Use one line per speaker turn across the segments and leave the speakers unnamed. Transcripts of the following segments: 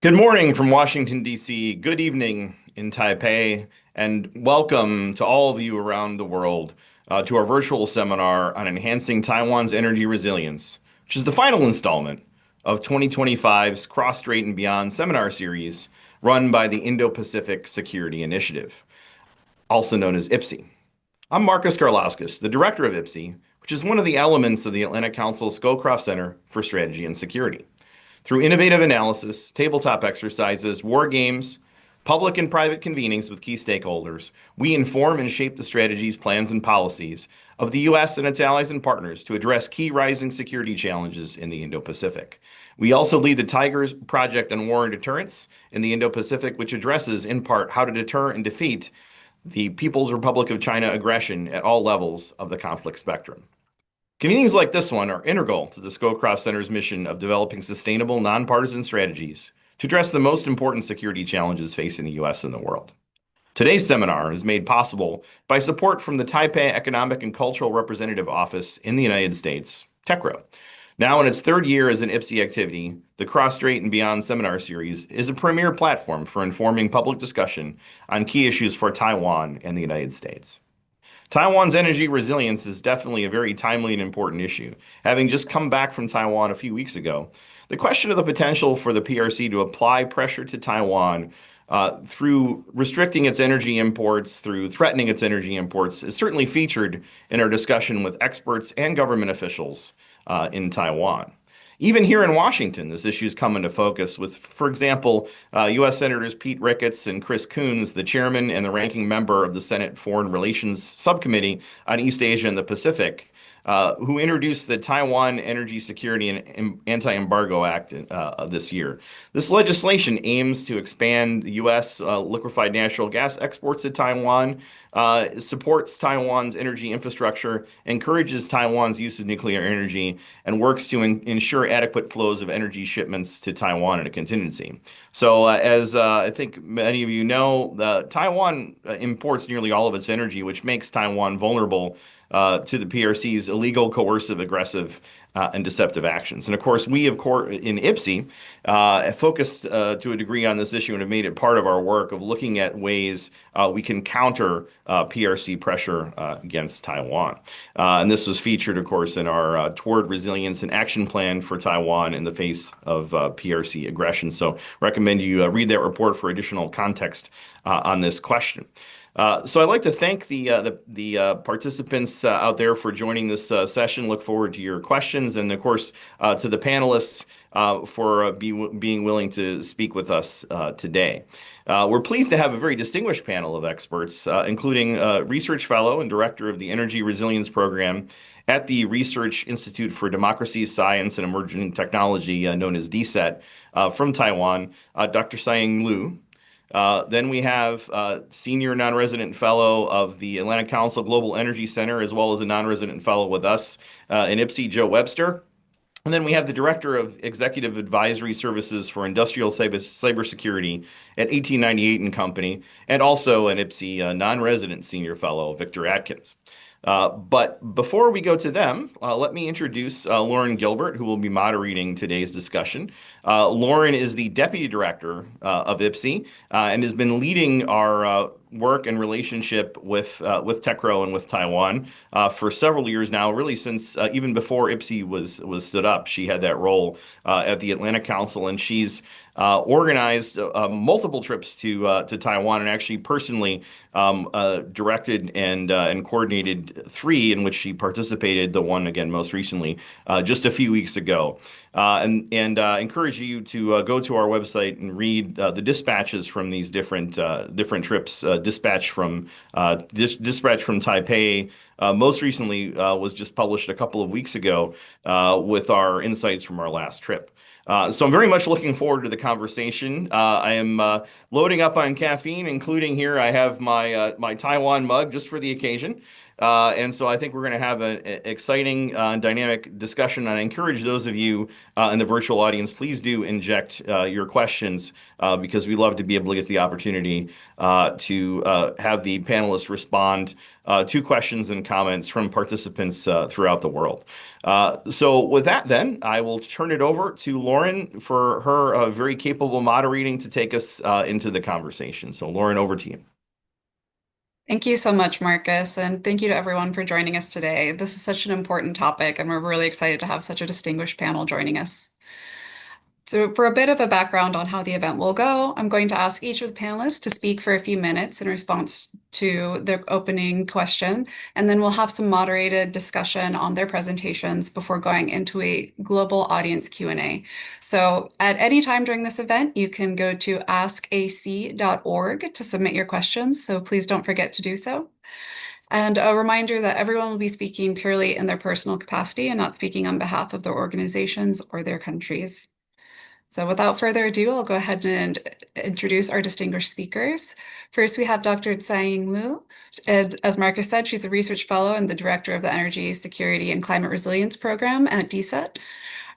Good morning from Washington, D.C. Good evening in Taipei, and welcome to all of you around the world to our virtual seminar on enhancing Taiwan's energy resilience, which is the final installment of 2025's Cross-Strait and Beyond seminar series run by the Indo-Pacific Security Initiative, also known as IPSI. I'm Marcus Karlauskas, the director of IPSI, which is one of the elements of the Atlantic Council Scowcroft Center for Strategy and Security. Through innovative analysis, tabletop exercises, war games, public and private convenings with key stakeholders, we inform and shape the strategies, plans, and policies of the U.S. and its allies and partners to address key rising security challenges in the Indo-Pacific. We also lead the Tigers Project on War and Deterrence in the Indo-Pacific, which addresses, in part, how to deter and defeat the People's Republic of China aggression at all levels of the conflict spectrum. Convenings like this one are integral to the Scowcroft Center's mission of developing sustainable, nonpartisan strategies to address the most important security challenges facing the U.S. and the world. Today's seminar is made possible by support from the Taipei Economic and Cultural Representative Office in the United States, TECRO. Now in its third year as an IPSI activity, the Cross-Strait and Beyond seminar series is a premier platform for informing public discussion on key issues for Taiwan and the United States. Taiwan's energy resilience is definitely a very timely and important issue. Having just come back from Taiwan a few weeks ago, the question of the potential for the PRC to apply pressure to Taiwan through restricting its energy imports, through threatening its energy imports, is certainly featured in our discussion with experts and government officials in Taiwan. Even here in Washington, this issue's come into focus with, for example, U.S. Senators Pete Ricketts and Chris Coons, the chairman and the ranking member of the Senate Foreign Relations Subcommittee on East Asia and the Pacific, who introduced the Taiwan Energy Security and Anti-Embargo Act this year. This legislation aims to expand the U.S. Liquefied natural gas exports to Taiwan, supports Taiwan's energy infrastructure, encourages Taiwan's use of nuclear energy, and works to ensure adequate flows of energy shipments to Taiwan in a contingency. So as I think many of you know, Taiwan imports nearly all of its energy, which makes Taiwan vulnerable to the PRC's illegal, coercive, aggressive, and deceptive actions. And of course, we, in IPSI, focused to a degree on this issue and have made it part of our work of looking at ways we can counter PRC pressure against Taiwan. And this was featured, of course, in our Toward Resilience and Action Plan for Taiwan in the face of PRC aggression. So recommend you read that report for additional context on this question. So I'd like to thank the participants out there for joining this session. Look forward to your questions, and of course to the panelists for being willing to speak with us today. We're pleased to have a very distinguished panel of experts, including Research Fellow and Director of the Energy Resilience Program at the Research Institute for Democracy, Science, and Emerging Technology, known as DSET, from Taiwan, Dr. Saiying Liu. Then we have Senior Non-Resident Fellow of the Atlantic Council Global Energy Center, as well as a non-resident fellow with us in IPSI, Joe Webster. And then we have the Director of Executive Advisory Services for Industrial Cybersecurity at 1898 and Company, and also an IPSI non-resident Senior Fellow, Victor Atkins. But before we go to them, let me introduce Lauren Gilbert, who will be moderating today's discussion. Lauren is the Deputy Director of IPSI and has been leading our work and relationship with TECRO and with Taiwan for several years now, really since even before IPSI was stood up. She had that role at the Atlantic Council, and she's organized multiple trips to Taiwan, and actually personally directed and coordinated 3 in which she participated. The one again most recently just a few weeks ago, and encourage you to go to our website and read the dispatches from these different trips. Dispatch from Taipei most recently was just published a couple of weeks ago with our insights from our last trip. So I'm very much looking forward to the conversation. I am loading up on caffeine, including here I have my Taiwan mug just for the occasion. And so I think we're going to have an exciting and dynamic discussion. And I encourage those of you in the virtual audience, please do inject your questions because we love to be able to get the opportunity to have the panelists respond to questions and comments from participants throughout the world. So with that, then, I will turn it over to Lauren for her very capable moderating to take us into the conversation. So Lauren, over to you.
Thank you so much, Marcus, and thank you to everyone for joining us today. This is such an important topic, and we're really excited to have such a distinguished panel joining us. So for a bit of a background on how the event will go, I'm going to ask each of the panelists to speak for a few minutes in response to the opening question, and then we'll have some moderated discussion on their presentations before going into a global audience Q&A. So at any time during this event, you can go to askac.org to submit your questions, so please don't forget to do so. And a reminder that everyone will be speaking purely in their personal capacity and not speaking on behalf of their organizations or their countries. So without further ado, I'll go ahead and introduce our distinguished speakers. First, we have Dr. Tsai-Ying Liu. As Marcus said, she's a research fellow and the director of the Energy Security and Climate Resilience Program at DSET.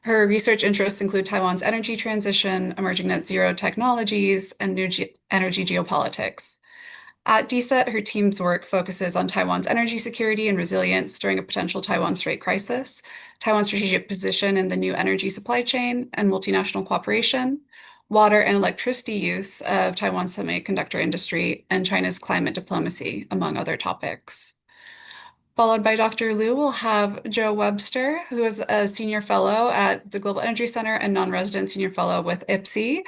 Her research interests include Taiwan's energy transition, emerging net zero technologies, and new energy geopolitics. At DSET, her team's work focuses on Taiwan's energy security and resilience during a potential Taiwan Strait crisis, Taiwan's strategic position in the new energy supply chain and multinational cooperation, water and electricity use of Taiwan's semiconductor industry, and China's climate diplomacy, among other topics. Followed by Dr. Liu, we'll have Joe Webster, who is a senior fellow at the Global Energy Center and non-resident senior fellow with IPSI.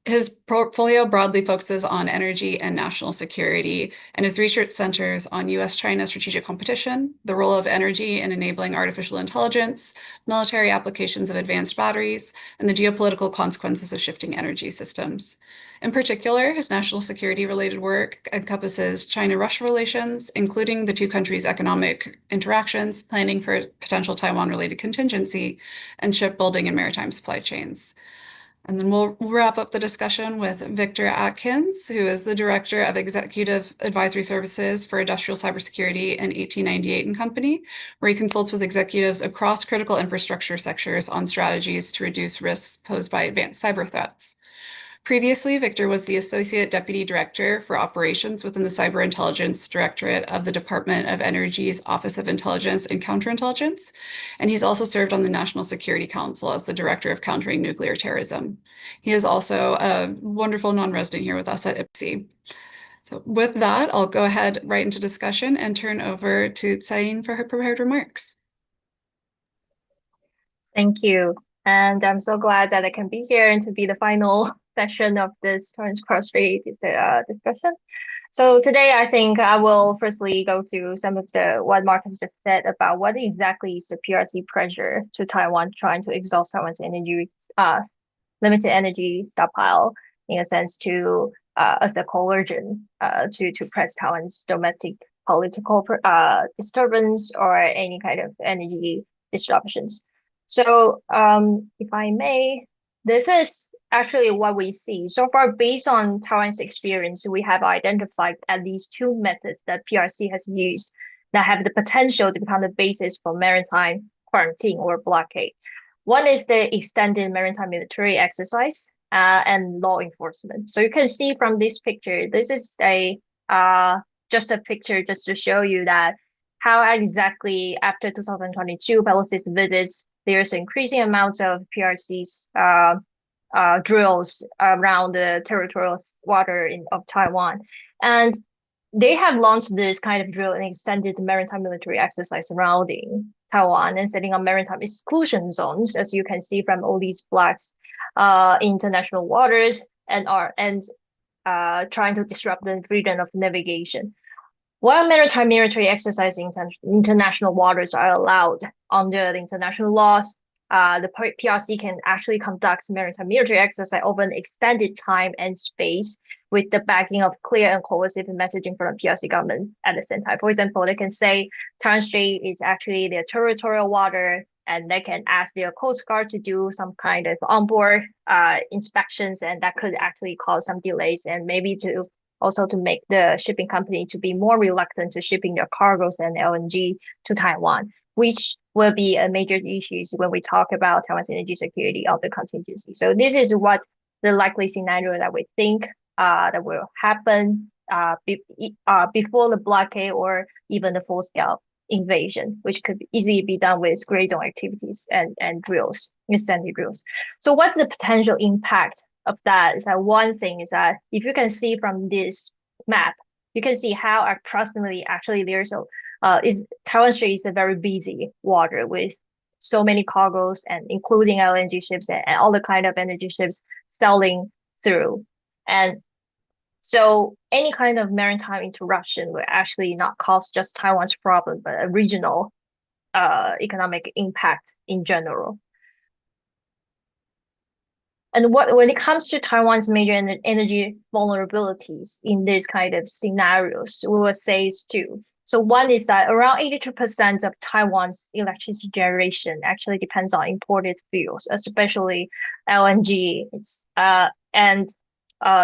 His portfolio broadly focuses on energy and national security, and his research centers on US-China strategic competition, the role of energy in enabling artificial intelligence, military applications of advanced batteries, and the geopolitical consequences of shifting energy systems. In particular, his national security-related work encompasses China-Russia relations, including the two countries' economic interactions, planning for potential Taiwan-related contingency, and shipbuilding and maritime supply chains. And then we'll wrap up the discussion with Victor Atkins, who is the Director of Executive Advisory Services for Industrial Cybersecurity in 1898 and Company, where he consults with executives across critical infrastructure sectors on strategies to reduce risks posed by advanced cyber threats. Previously, Victor was the Associate Deputy Director for Operations within the Cyber Intelligence Directorate of the Department of Energy's Office of Intelligence and Counterintelligence, and he's also served on the National Security Council as the Director of Countering Nuclear Terrorism. He is also a wonderful non-resident here with us at IPSI. So with that, I'll go ahead right into discussion and turn over to Tsai-Ying for her prepared remarks.
Thank you. And I'm so glad that I can be here and to be the final session of this cross-strait discussion. So today, I think I will firstly go through some of what Marcus just said about what exactly is the PRC pressure to Taiwan trying to exhaust Taiwan's energy, limited energy stockpile, in a sense, to as a coercion to press Taiwan's domestic political disturbance or any kind of energy disruptions. So if I may, this is actually what we see. So far, based on Taiwan's experience, we have identified at least two methods that PRC has used that have the potential to become the basis for maritime quarantine or blockade. One is the extended maritime military exercise and law enforcement. So you can see from this picture, this is just a picture just to show you that how exactly after 2022 Pelosi's visits, there's increasing amounts of PRC's drills around the territorial water of Taiwan. And they have launched this kind of drill and extended maritime military exercise surrounding Taiwan and setting up maritime exclusion zones, as you can see from all these flags, international waters, and trying to disrupt the freedom of navigation. While maritime military exercise in international waters are allowed under the international laws, the PRC can actually conduct maritime military exercise over an extended time and space with the backing of clear and coercive messaging from the PRC government at the same time. For example, they can say Taiwan Strait is actually their territorial water, and they can ask their Coast Guard to do some kind of onboard inspections, and that could actually cause some delays and maybe to also to make the shipping company to be more reluctant to shipping their cargoes and LNG to Taiwan, which will be a major issue when we talk about Taiwan's energy security of the contingency. So this is what the likely scenario that we think that will happen before the blockade or even the full-scale invasion, which could easily be done with gray zone activities and drills, extended drills. So what's the potential impact of that? Is that one thing is that if you can see from this map, you can see how approximately actually there's Taiwan Strait is a very busy water with so many cargoes and including LNG ships and all the kind of energy ships sailing through. And so any kind of maritime interruption will actually not cause just Taiwan's problem, but a regional economic impact in general. And when it comes to Taiwan's major energy vulnerabilities in these kind of scenarios, we will say is two. So one is that around 82% of Taiwan's electricity generation actually depends on imported fuels, especially LNG.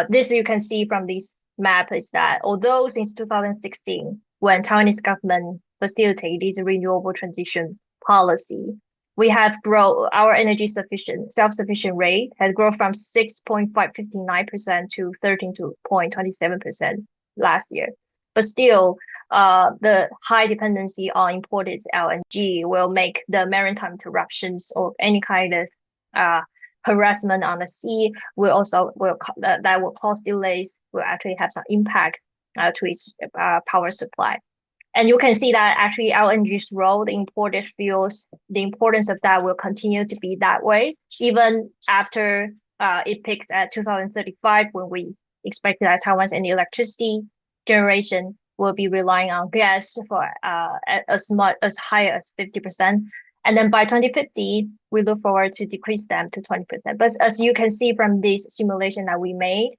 This you can see from this map is that although since 2016, when Taiwanese government facilitated this renewable transition policy, we have grown our energy self-sufficient rate has grown from 6.59% to 13.27% last year. But still, the high dependency on imported LNG will make the maritime interruptions or any kind of harassment on the sea that will cause delays, will actually have some impact to its power supply. And you can see that actually LNG's role, the imported fuels, the importance of that will continue to be that way, even after it peaks at 2035, when we expect that Taiwan's electricity generation will be relying on gas for as high as 50%. And then by 2050, we look forward to decrease them to 20%. But as you can see from this simulation that we made,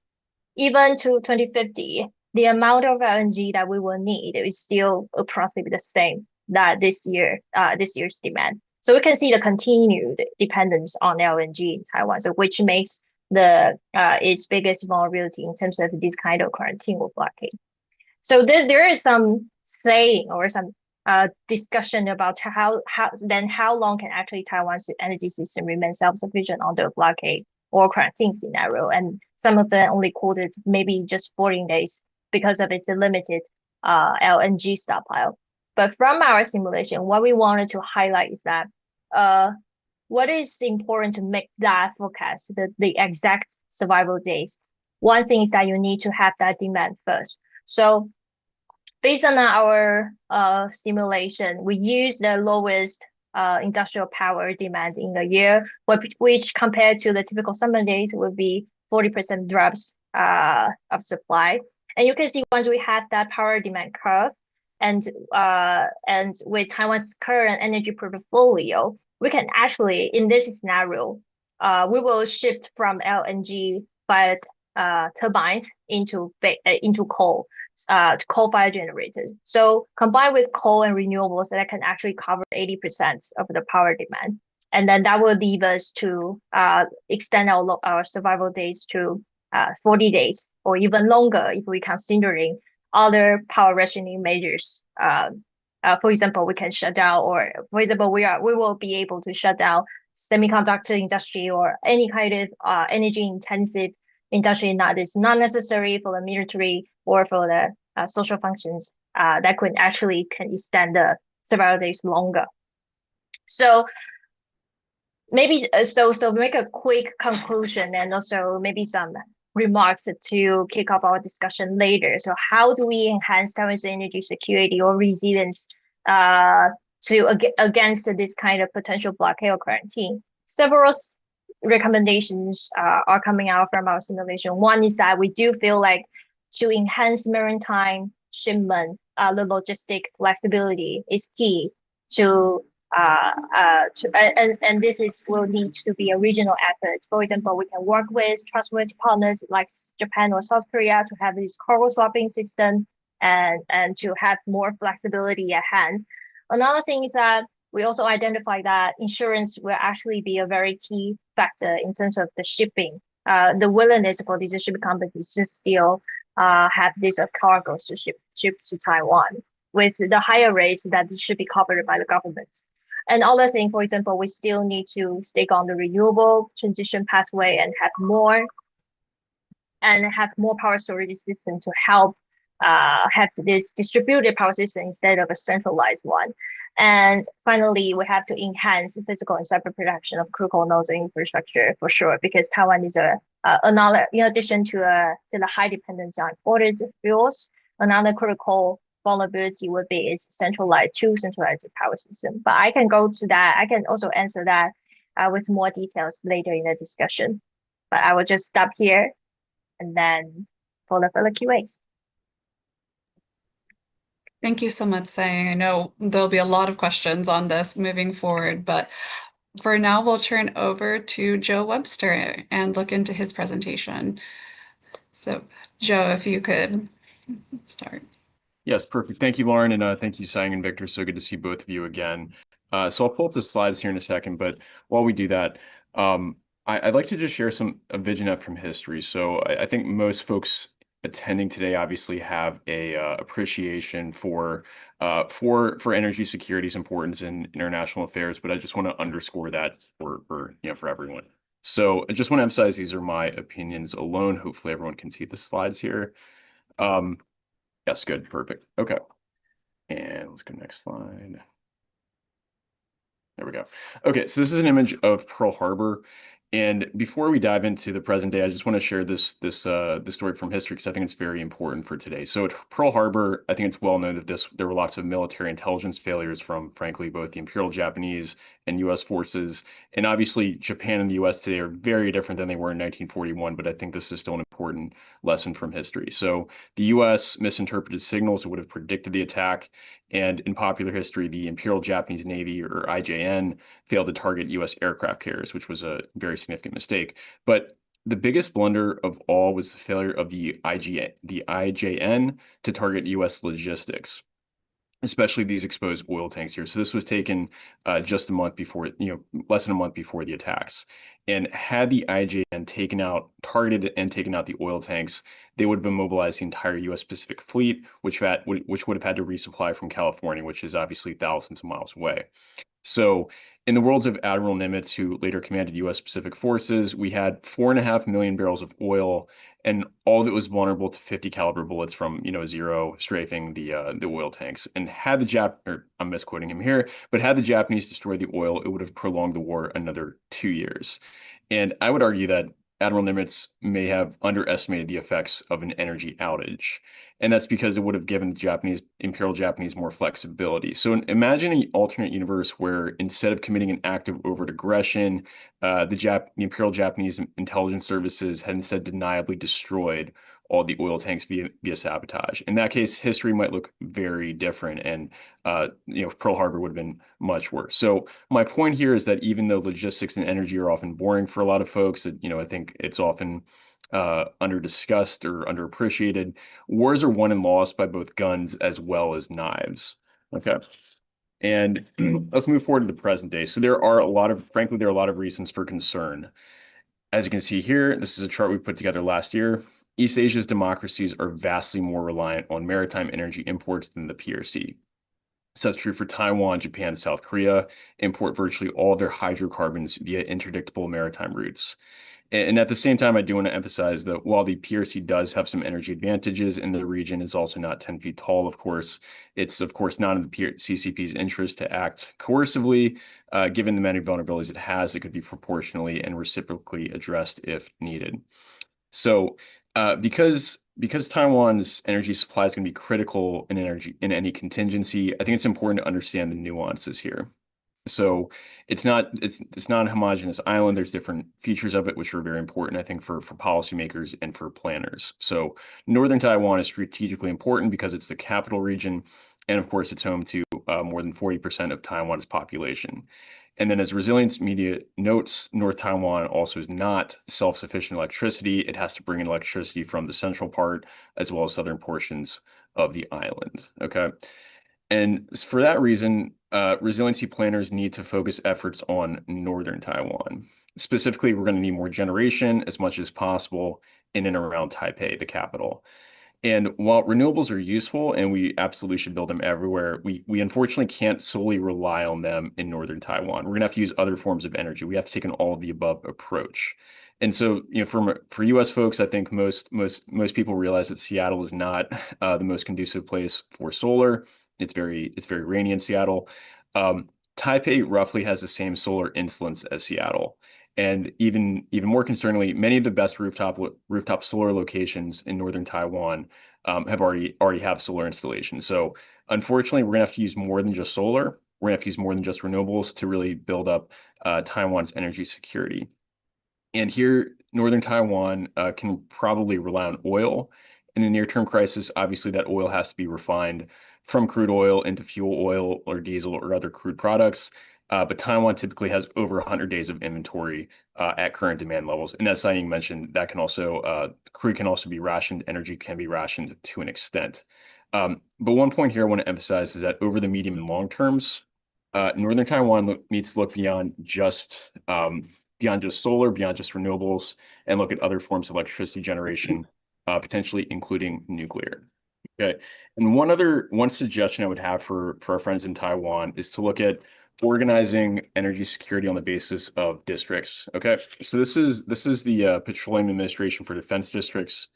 even to 2050, the amount of LNG that we will need is still approximately the same that this year's demand. So we can see the continued dependence on LNG in Taiwan, so which makes its biggest vulnerability in terms of this kind of quarantine or blockade. So there is some saying or some discussion about how long can actually Taiwan's energy system remain self-sufficient under a blockade or quarantine scenario, and some of them only quoted maybe just 14 days because of its limited LNG stockpile. But from our simulation, what we wanted to highlight is that what is important to make that forecast, the exact survival days. One thing is that you need to have that demand first. So based on our simulation, we use the lowest industrial power demand in the year, which compared to the typical summer days would be 40% drops of supply. And you can see once we have that power demand curve, and with Taiwan's current energy portfolio, we can actually, in this scenario, we will shift from LNG fired turbines into coal-fired generators. So combined with coal and renewables, that can actually cover 80% of the power demand. And then that will leave us to extend our survival days to 40 days or even longer if we considering other power rationing measures. For example, we can shut down, or for example, we will be able to shut down semiconductor industry or any kind of energy intensive industry that is not necessary for the military or for the social functions that can extend the survival days longer. So maybe so make a quick conclusion and also maybe some remarks to kick off our discussion later. So how do we enhance Taiwan's energy security or resilience against this kind of potential blockade or quarantine? Several recommendations are coming out from our simulation. One is that we do feel like to enhance maritime shipment, the logistic flexibility is key and this will need to be a regional effort. For example, we can work with trustworthy partners like Japan or South Korea to have this cargo swapping system and to have more flexibility at hand. Another thing is that we also identify that insurance will actually be a very key factor in terms of the shipping, the willingness for these shipping companies to still have this cargoes to ship to Taiwan with the higher rates that should be covered by the governments. And other thing, for example, we still need to stick on the renewable transition pathway and have more power storage system to help have this distributed power system instead of a centralized one. And finally, we have to enhance physical and cyber protection of critical nodes and infrastructure for sure, because Taiwan is another, in addition to the high dependence on imported fuels, another critical vulnerability would be its centralized power system. But I can go to that. I can also answer that with more details later in the discussion. But I will just stop here and then follow for the QAs.
Thank you so much, Sang. I know there'll be a lot of questions on this moving forward, but for now, we'll turn over to Joe Webster and look into his presentation. So, Joe, if you could start.
Yes, perfect. Thank you, Lauren, and thank you, Sang and Victor. So good to see both of you again. So I'll pull up the slides here in a second, but while we do that, I'd like to just share a vignette from history. So I think most folks attending today obviously have a appreciation for energy security's importance in international affairs, but I just want to underscore that for everyone. So I just want to emphasize these are my opinions alone. Hopefully everyone can see the slides here. Yes, good, perfect. Okay. And let's go next slide. There we go. Okay, so this is an image of Pearl Harbor. And before we dive into the present day, I just want to share this story from history because I think it's very important for today. So at Pearl Harbor, I think it's well known that there were lots of military intelligence failures from, frankly, both the Imperial Japanese and U.S. forces. And obviously, Japan and the U.S. today are very different than they were in 1941, but I think this is still an important lesson from history. So the U.S. misinterpreted signals that would have predicted the attack. And in popular history, the Imperial Japanese Navy, or IJN, failed to target U.S. aircraft carriers, which was a very significant mistake. But the biggest blunder of all was the failure of the IJN to target U.S. logistics, especially these exposed oil tanks here. So this was taken just a month before, less than a month before the attacks. And had the IJN targeted and taken out the oil tanks, they would have immobilized the entire U.S. Pacific Fleet, which would have had to resupply from California, which is obviously thousands of miles away. So in the worlds of Admiral Nimitz, who later commanded U.S. Pacific Forces, we had 4.5 million barrels of oil, and all of it was vulnerable to 50 caliber bullets from, zero strafing the oil tanks. And had I'm misquoting him here, but had the Japanese destroyed the oil, it would have prolonged the war another 2 years. And I would argue that Admiral Nimitz may have underestimated the effects of an energy outage. And that's because it would have given the Imperial Japanese more flexibility. So imagine an alternate universe where instead of committing an act of overt aggression, the Imperial Japanese intelligence services had instead deniably destroyed all the oil tanks via sabotage. In that case, history might look very different, and Pearl Harbor would have been much worse. So my point here is that even though logistics and energy are often boring for a lot of folks, I think it's often under-discussed or underappreciated. Wars are won and lost by both guns as well as knives. Okay. And let's move forward to the present day. So there are a lot of reasons for concern. As you can see here, this is a chart we put together last year. East Asia's democracies are vastly more reliant on maritime energy imports than the PRC. So that's true for Taiwan, Japan, South Korea, import virtually all of their hydrocarbons via interdictable maritime routes. And at the same time, I do want to emphasize that while the PRC does have some energy advantages in the region, it's also not 10 feet tall, of course. It's, of course, not in the CCP's interest to act coercively, given the many vulnerabilities it has. It could be proportionally and reciprocally addressed if needed. So because Taiwan's energy supply is going to be critical in any contingency, I think it's important to understand the nuances here. So it's not a homogeneous island. There's different features of it, which are very important, I think, for policymakers and for planners. So northern Taiwan is strategically important because it's the capital region, and of course, it's home to more than 40% of Taiwan's population. And then as resilience media notes, North Taiwan also is not self-sufficient electricity. It has to bring in electricity from the central part as well as southern portions of the island. Okay. And for that reason, resiliency planners need to focus efforts on northern Taiwan. Specifically, we're going to need more generation as much as possible in and around Taipei, the capital. And while renewables are useful and we absolutely should build them everywhere, we unfortunately can't solely rely on them in northern Taiwan. We're gonna have to use other forms of energy. We have to take an all of the above approach. And so, for U.S. folks, I think most people realize that Seattle is not the most conducive place for solar. It's very rainy in Seattle. Um, Taipei roughly has the same solar incidence as Seattle. And even more concerningly, many of the best rooftop solar locations in northern Taiwan have already have solar installations. So unfortunately, we're gonna have to use more than just solar. We're gonna have to use more than just renewables to really build up Taiwan's energy security. And here, northern Taiwan can probably rely on oil. In a near-term crisis, obviously that oil has to be refined from crude oil into fuel oil or diesel or other crude products. But Taiwan typically has over 100 days of inventory at current demand levels. And as Saying mentioned, that can also crude can also be rationed, energy can be rationed to an extent. But one point here I want to emphasize is that over the medium and long terms, northern Taiwan needs to look beyond just solar, beyond just renewables, and look at other forms of electricity generation, potentially including nuclear. Okay. And one suggestion I would have for our friends in Taiwan is to look at organizing energy security on the basis of districts. Okay. So this is the Petroleum Administration for Defense Districts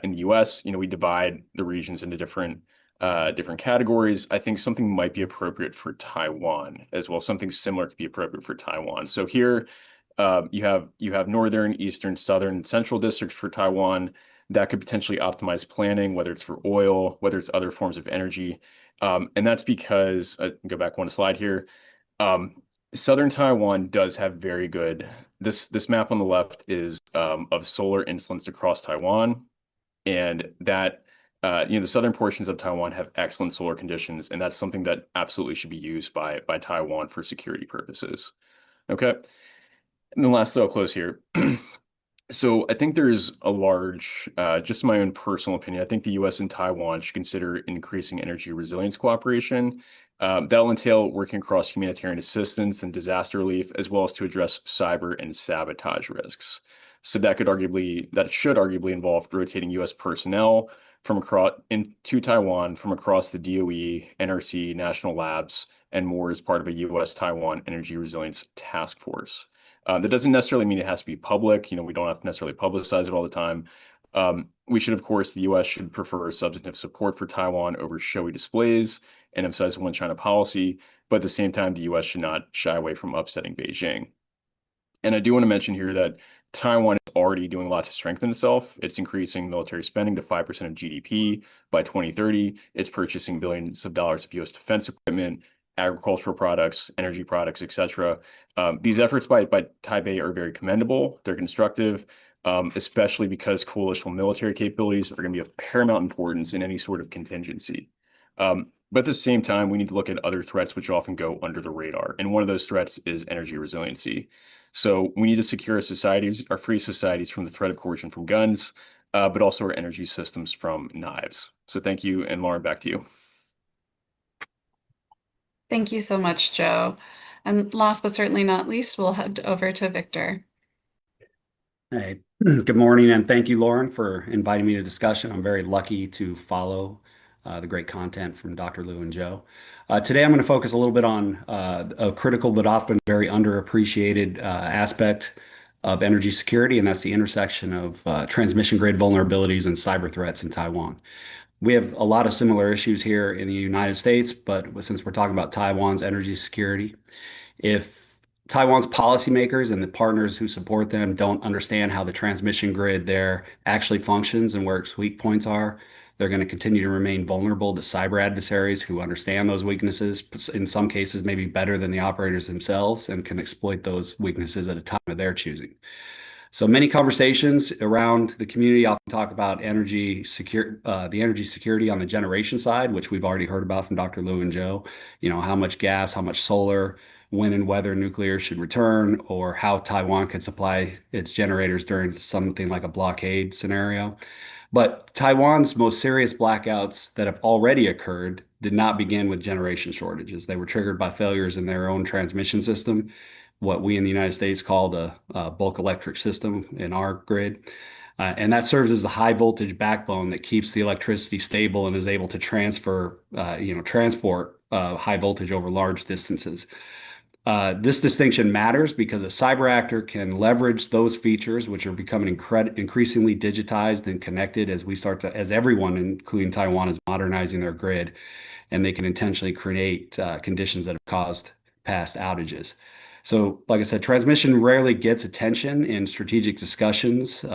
in the US. We divide the regions into different categories. I think something might be appropriate for Taiwan as well. Something similar could be appropriate for Taiwan. So here you have northern, eastern, southern, central districts for Taiwan that could potentially optimize planning, whether it's for oil, whether it's other forms of energy. And that's because, go back one slide here. Southern Taiwan does have very good, this map on the left is of solar incidence across Taiwan. And that, the southern portions of Taiwan have excellent solar conditions. And that's something that absolutely should be used by Taiwan for security purposes. Okay. And then last, I'll close here. So I think there's a large, just my own personal opinion, I think the US and Taiwan should consider increasing energy resilience cooperation. That'll entail working across humanitarian assistance and disaster relief, as well as to address cyber and sabotage risks. So that should arguably involve rotating US personnel from across into Taiwan from across the DOE, NRC, national labs, and more as part of a US Taiwan Energy Resilience Task Force. That doesn't necessarily mean it has to be public. We don't have to necessarily publicize it all the time. Of course, the US should prefer substantive support for Taiwan over showy displays and emphasize one China policy. But at the same time, the US should not shy away from upsetting Beijing. And I do want to mention here that Taiwan is already doing a lot to strengthen itself. It's increasing military spending to 5% of GDP by 2030. It's purchasing billions of dollars of US defense equipment, agricultural products, energy products, etc. These efforts by Taipei are very commendable. They're constructive, especially because coalitional military capabilities are going to be of paramount importance in any sort of contingency. But at the same time, we need to look at other threats which often go under the radar. And one of those threats is energy resiliency. So we need to secure our free societies from the threat of coercion from guns, but also our energy systems from knives. So thank you. And Lauren, back to you.
Thank you so much, Joe. And last but certainly not least, we'll head over to Victor.
Hey, good morning, and thank you, Lauren, for inviting me to discussion. I'm very lucky to follow the great content from Dr. Liu and Joe. Today, I'm going to focus a little bit on a critical but often very underappreciated aspect of energy security, and that's the intersection of transmission grid vulnerabilities and cyber threats in Taiwan. We have a lot of similar issues here in the United States, but since we're talking about Taiwan's energy security, if Taiwan's policymakers and the partners who support them don't understand how the transmission grid there actually functions and where its weak points are, they're going to continue to remain vulnerable to cyber adversaries who understand those weaknesses, in some cases maybe better than the operators themselves, and can exploit those weaknesses at a time of their choosing. So many conversations around the community often talk about the energy security on the generation side, which we've already heard about from Dr. Liu and Joe. How much gas, how much solar, when and whether nuclear should return, or how Taiwan could supply its generators during something like a blockade scenario. But Taiwan's most serious blackouts that have already occurred did not begin with generation shortages. They were triggered by failures in their own transmission system, what we in the United States call the bulk electric system in our grid. And that serves as the high voltage backbone that keeps the electricity stable and is able to transport high voltage over large distances. This distinction matters because a cyber actor can leverage those features, which are becoming increasingly digitized and connected as everyone, including Taiwan, is modernizing their grid, and they can intentionally create conditions that have caused past outages. So, like I said, transmission rarely gets attention in strategic discussions.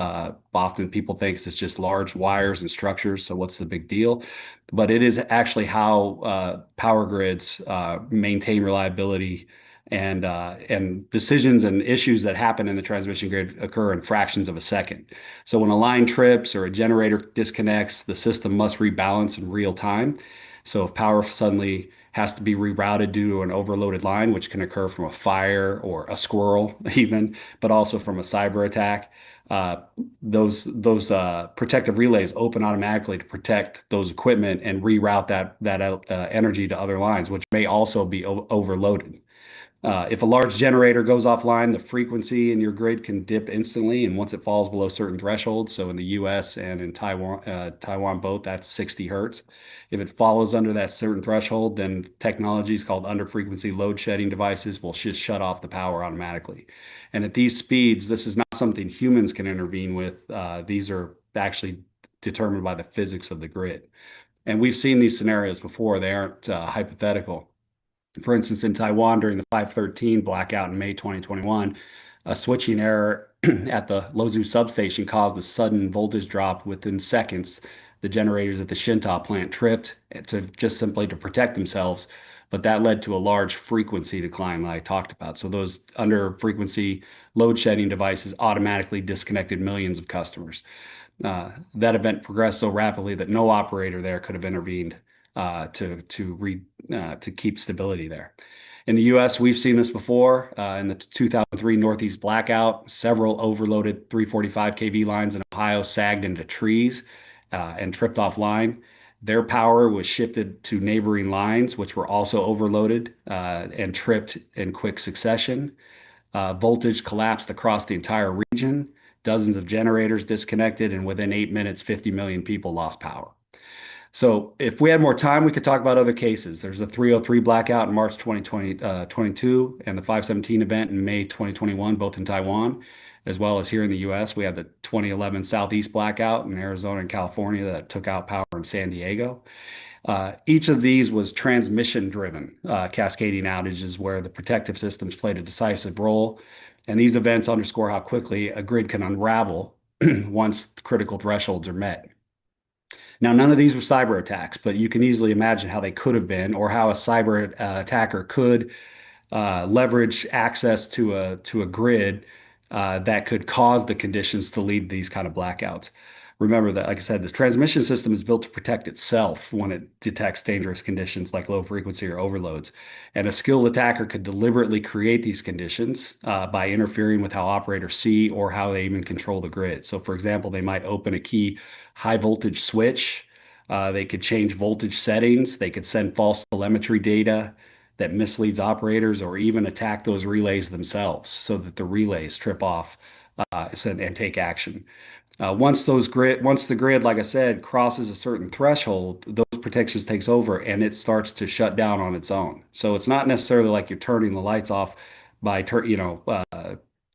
Often people think it's just large wires and structures, so what's the big deal? But it is actually how power grids maintain reliability, and decisions and issues that happen in the transmission grid occur in fractions of a second. So when a line trips or a generator disconnects, the system must rebalance in real time. So if power suddenly has to be rerouted due to an overloaded line, which can occur from a fire or a squirrel even, but also from a cyber attack, those protective relays open automatically to protect those equipment and reroute that energy to other lines, which may also be overloaded. If a large generator goes offline, the frequency in your grid can dip instantly, and once it falls below certain thresholds, so in the US and in Taiwan both, that's 60 hertz. If it follows under that certain threshold, then technologies called under frequency load shedding devices will just shut off the power automatically. And at these speeds, this is not something humans can intervene with. These are actually determined by the physics of the grid. And we've seen these scenarios before. They aren't hypothetical. For instance, in Taiwan during the 513 blackout in May 2021, a switching error at the Lozhu substation caused a sudden voltage drop within seconds. The generators at the Shinta plant tripped simply to protect themselves, but that led to a large frequency decline that I talked about. So those under frequency load shedding devices automatically disconnected millions of customers. That event progressed so rapidly that no operator there could have intervened to keep stability there. In the US, we've seen this before. In the 2003 Northeast blackout, several overloaded 345 kV lines in Ohio sagged into trees and tripped offline. Their power was shifted to neighboring lines, which were also overloaded and tripped in quick succession. Voltage collapsed across the entire region. Dozens of generators disconnected, and within 8 minutes, 50 million people lost power. So if we had more time, we could talk about other cases. There's a 303 blackout in March 2022 and the 517 event in May 2021, both in Taiwan, as well as here in the US. We had the 2011 Southeast blackout in Arizona and California that took out power in San Diego. Each of these was transmission-driven cascading outages where the protective systems played a decisive role. And these events underscore how quickly a grid can unravel once critical thresholds are met. Now, none of these were cyber attacks, but you can easily imagine how they could have been, or how a cyber attacker could leverage access to a grid that could cause the conditions to lead to these kind of blackouts. Remember that, like I said, the transmission system is built to protect itself when it detects dangerous conditions like low frequency or overloads. And a skilled attacker could deliberately create these conditions by interfering with how operators see or how they even control the grid. So, for example, they might open a key high voltage switch. They could change voltage settings. They could send false telemetry data that misleads operators, or even attack those relays themselves so that the relays trip off and take action. Once the grid, like I said, crosses a certain threshold, those protections takes over and it starts to shut down on its own. So it's not necessarily like you're turning the lights off by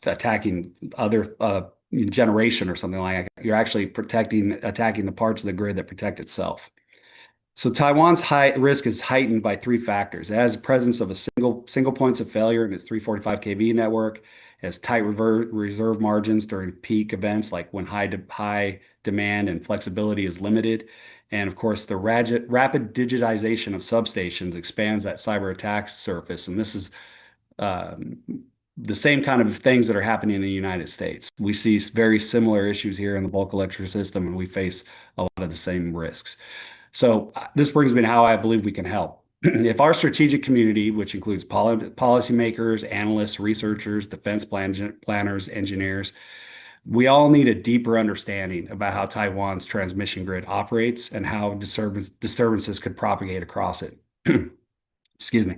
attacking other generation or something like that. You're actually attacking the parts of the grid that protect itself. So Taiwan's high risk is heightened by three factors. It has the presence of a single points of failure in its 345 kV network. It has tight reserve margins during peak events, like when high demand and flexibility is limited. And of course, the rapid digitization of substations expands that cyber attack surface. And this is the same kind of things that are happening in the United States. We see very similar issues here in the bulk electric system, and we face a lot of the same risks. So this brings me to how I believe we can help. If our strategic community, which includes policymakers, analysts, researchers, defense planners, engineers, we all need a deeper understanding about how Taiwan's transmission grid operates and how disturbances could propagate across it. Excuse me.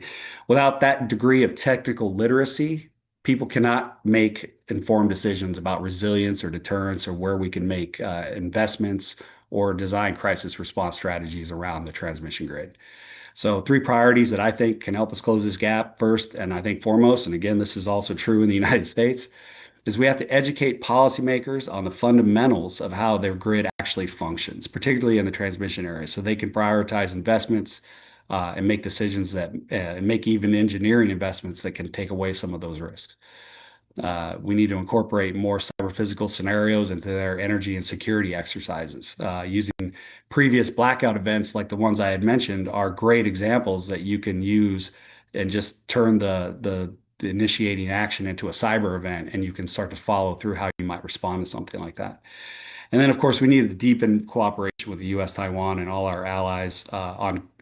Without that degree of technical literacy, people cannot make informed decisions about resilience or deterrence or where we can make investments or design crisis response strategies around the transmission grid. So 3 priorities that I think can help us close this gap. First, and I think foremost, and again, this is also true in the United States, is we have to educate policymakers on the fundamentals of how their grid actually functions, particularly in the transmission area, so they can prioritize investments and make decisions that and make even engineering investments that can take away some of those risks. We need to incorporate more cyber physical scenarios into their energy and security exercises. Using previous blackout events like the ones I had mentioned are great examples that you can use and just turn the initiating action into a cyber event, and you can start to follow through how you might respond to something like that. And then, of course, we need to deepen cooperation with the U.S., Taiwan, and all our allies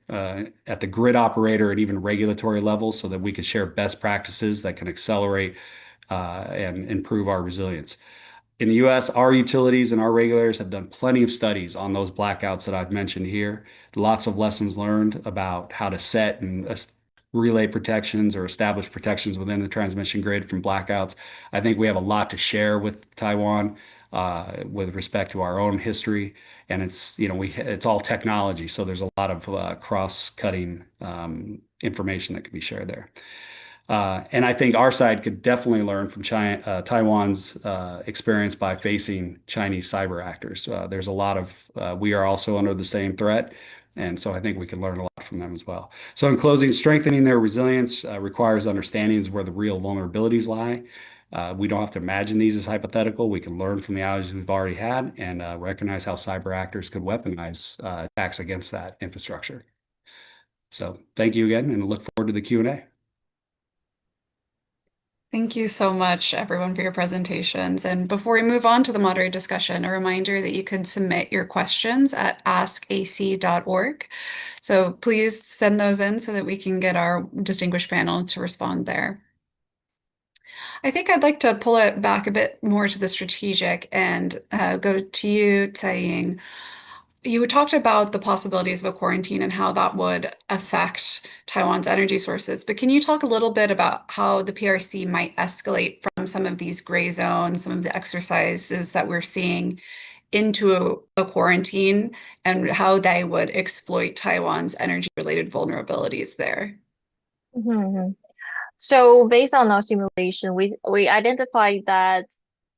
at the grid operator and even regulatory levels so that we can share best practices that can accelerate and improve our resilience. In the U.S., our utilities and our regulators have done plenty of studies on those blackouts that I've mentioned here. Lots of lessons learned about how to set and relay protections or establish protections within the transmission grid from blackouts. I think we have a lot to share with Taiwan with respect to our own history, and it's all technology, so there's a lot of cross-cutting information that could be shared there. And I think our side could definitely learn from Taiwan's experience by facing Chinese cyber actors. There's a lot of, we are also under the same threat. And so I think we can learn a lot from them as well. So in closing, strengthening their resilience requires understanding where the real vulnerabilities lie. We don't have to imagine these as hypothetical. We can learn from the outages we've already had and recognize how cyber actors could weaponize attacks against that infrastructure. So thank you again, and look forward to the Q&A.
Thank you so much, everyone, for your presentations. And before we move on to the moderated discussion, a reminder that you could submit your questions at askac.org. So please send those in so that we can get our distinguished panel to respond there. I think I'd like to pull it back a bit more to the strategic and go to you, Tsai-Ying. You talked about the possibilities of a quarantine and how that would affect Taiwan's energy sources, but can you talk a little bit about how the PRC might escalate from some of these gray zones, some of the exercises that we're seeing into a quarantine, and how they would exploit Taiwan's energy-related vulnerabilities there?
Mm-hmm. So based on our simulation, we identified that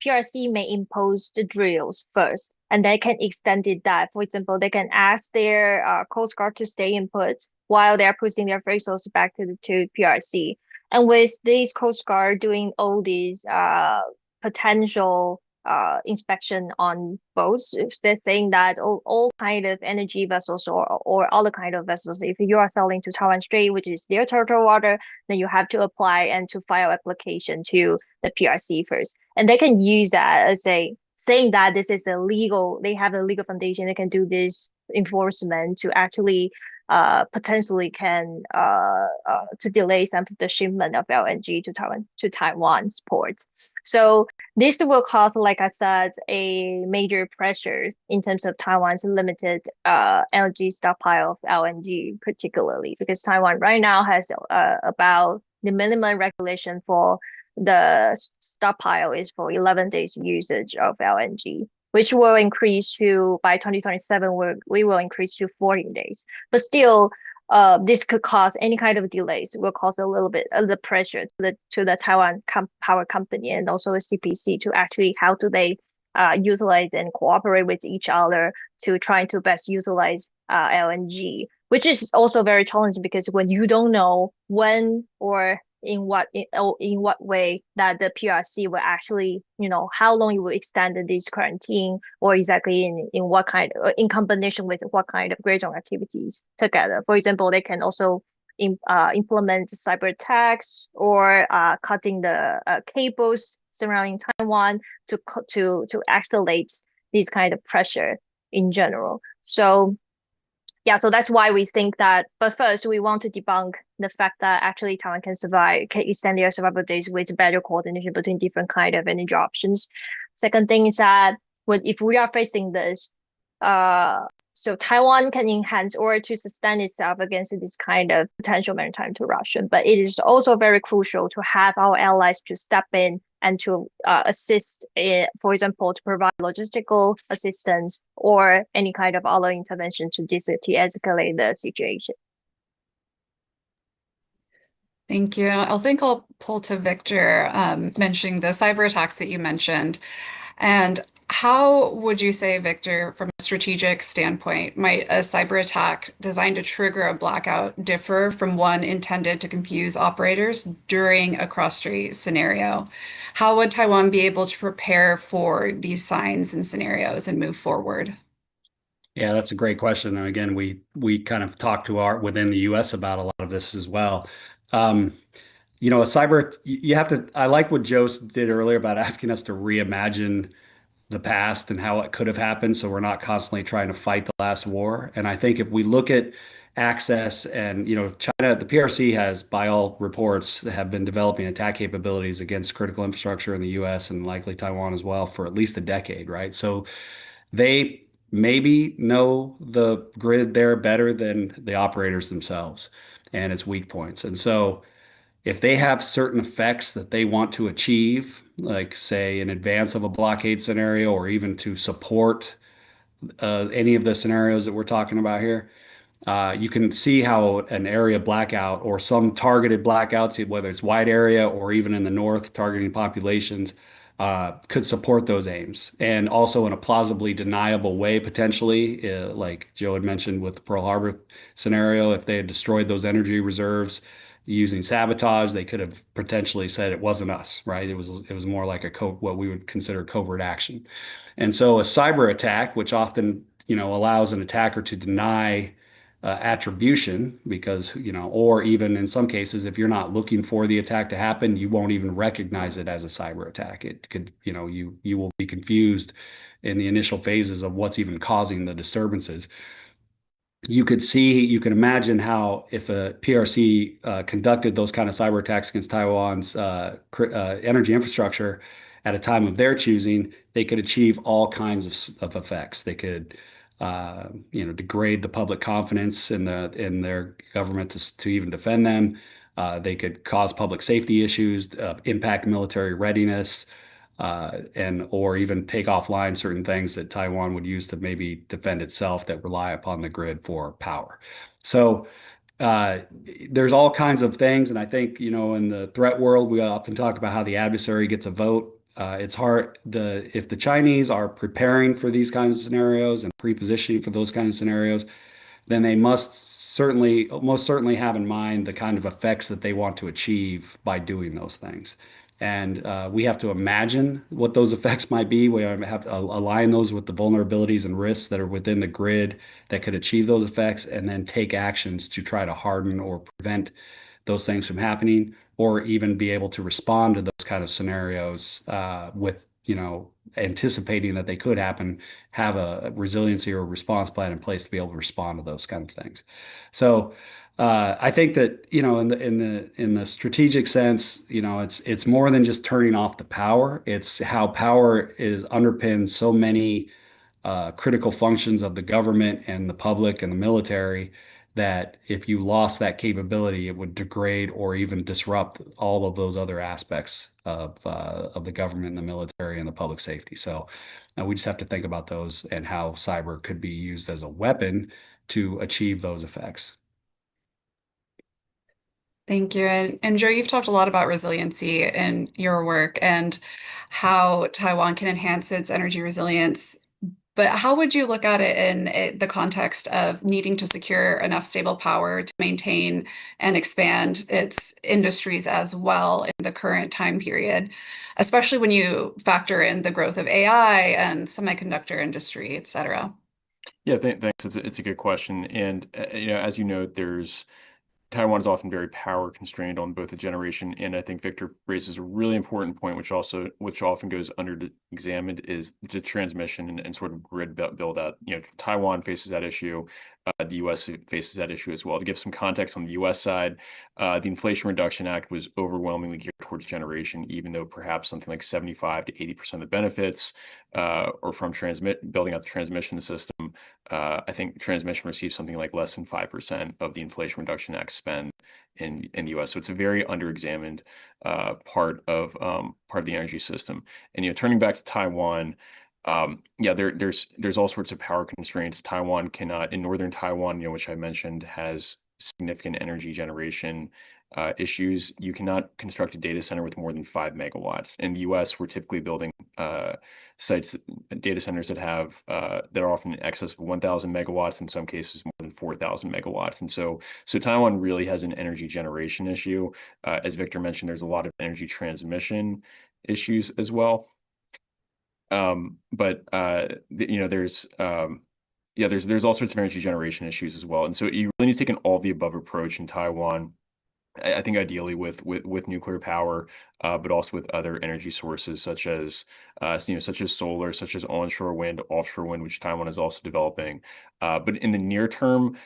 PRC may impose the drills first, and they can extend it that. For example, they can ask their Coast Guard to stay in put while they're pushing their vessels back to PRC. And with these Coast Guard doing all these potential inspection on boats, they're saying that all kind of energy vessels or other kind of vessels, if you are selling to Taiwan Strait, which is their territorial water, then you have to apply and to file application to the PRC first. And they can use that as saying that this is they have a legal foundation, they can do this enforcement to actually potentially can to delay some of the shipment of LNG to Taiwan's ports. So this will cause, like I said, a major pressure in terms of Taiwan's limited energy stockpile of LNG, particularly because Taiwan right now has about the minimum regulation for the stockpile is for 11 days usage of LNG, which will increase to, by 2027, we will increase to 14 days. But still, this could cause any kind of delays, will cause a little bit of the pressure to the Taiwan power company and also the CPC to actually how do they utilize and cooperate with each other to try to best utilize LNG, which is also very challenging because when you don't know when or in what way that the PRC will actually, how long it will extend this quarantine, or exactly in what kind, in combination with what kind of gray zone activities together. For example, they can also implement cyber attacks or cutting the cables surrounding Taiwan to escalate this kind of pressure in general. So yeah, so that's why we think that, but first we want to debunk the fact that actually Taiwan can extend their survival days with better coordination between different kind of energy options. Second thing is that if we are facing this so Taiwan can enhance or to sustain itself against this kind of potential maritime interruption. But it is also very crucial to have our allies to step in and to assist, for example, to provide logistical assistance or any kind of other intervention to de-escalate the situation.
Thank you. I think I'll pull to Victor, mentioning the cyber attacks that you mentioned. And how would you say, Victor, from a strategic standpoint, might a cyber attack designed to trigger a blackout differ from one intended to confuse operators during a cross-strait scenario? How would Taiwan be able to prepare for these signs and scenarios and move forward?
Yeah, that's a great question. And again, we kind of talked to our within the US about a lot of this as well. Um, a cyber, you have to, I like what Joe did earlier about asking us to reimagine the past and how it could have happened. So we're not constantly trying to fight the last war. And I think if we look at access and, China, the PRC has, by all reports, have been developing attack capabilities against critical infrastructure in the US and likely Taiwan as well for at least a decade, right? So they maybe know the grid there better than the operators themselves and its weak points. And so if they have certain effects that they want to achieve, like say in advance of a blockade scenario or even to support any of the scenarios that we're talking about here, you can see how an area blackout or some targeted blackouts, whether it's wide area or even in the north, targeting populations, could support those aims. And also in a plausibly deniable way, potentially, like Joe had mentioned with the Pearl Harbor scenario, if they had destroyed those energy reserves using sabotage, they could have potentially said it wasn't us, right? It was more like what we would consider covert action. And so a cyber attack, which often, allows an attacker to deny attribution because, or even in some cases, if you're not looking for the attack to happen, you won't even recognize it as a cyber attack. It could, you will be confused in the initial phases of what's even causing the disturbances. You can imagine how if a PRC conducted those kind of cyber attacks against Taiwan's energy infrastructure at a time of their choosing, they could achieve all kinds of effects. They could degrade the public confidence in their government to even defend them. They could cause public safety issues, impact military readiness, or even take offline certain things that Taiwan would use to maybe defend itself that rely upon the grid for power. So there's all kinds of things, and I think in the threat world, we often talk about how the adversary gets a vote. It's hard if the Chinese are preparing for these kinds of scenarios and pre-positioning for those kinds of scenarios, then they most certainly have in mind the kind of effects that they want to achieve by doing those things. And we have to imagine what those effects might be. We have to align those with the vulnerabilities and risks that are within the grid that could achieve those effects, and then take actions to try to harden or prevent those things from happening, or even be able to respond to those kind of scenarios with, anticipating that they could happen, have a resiliency or a response plan in place to be able to respond to those kind of things. So I think that, in the strategic sense, it's more than just turning off the power. It's how power is underpinned so many critical functions of the government and the public and the military, that if you lost that capability, it would degrade or even disrupt all of those other aspects of the government and the military and the public safety. So we just have to think about those and how cyber could be used as a weapon to achieve those effects.
Thank you. And Joe, you've talked a lot about resiliency in your work and how Taiwan can enhance its energy resilience. But how would you look at it in the context of needing to secure enough stable power to maintain and expand its industries as well in the current time period, especially when you factor in the growth of AI and semiconductor industry, et cetera?
Yeah, thanks. It's a good question. And, as you know, Taiwan is often very power constrained on both the generation, and I think Victor raises a really important point, which often goes examined, is the transmission and sort of grid build out. Taiwan faces that issue the U.S. faces that issue as well. To give some context on the U.S. side, the Inflation Reduction Act was overwhelmingly geared towards generation, even though perhaps something like 75 to 80% of the benefits or from building out the transmission system. I think transmission receives something like less than 5% of the Inflation Reduction Act spend in the U.S. So it's a very underexamined part of the energy system. And turning back to Taiwan. Yeah, there's all sorts of power constraints. Taiwan cannot, in northern Taiwan, which I mentioned, has significant energy generation issues. You cannot construct a data center with more than 5 megawatts. In the U.S., we're typically building data centers that are often in excess of 1,000 megawatts, in some cases more than 4,000 megawatts. And so Taiwan really has an energy generation issue. As Victor mentioned, there's a lot of energy transmission issues as well. But there's all sorts of energy generation issues as well. And so you really need to take an all of the above approach in Taiwan. I think ideally with nuclear power, but also with other energy sources such as solar, such as onshore wind, offshore wind, which Taiwan is also developing. But in the near term,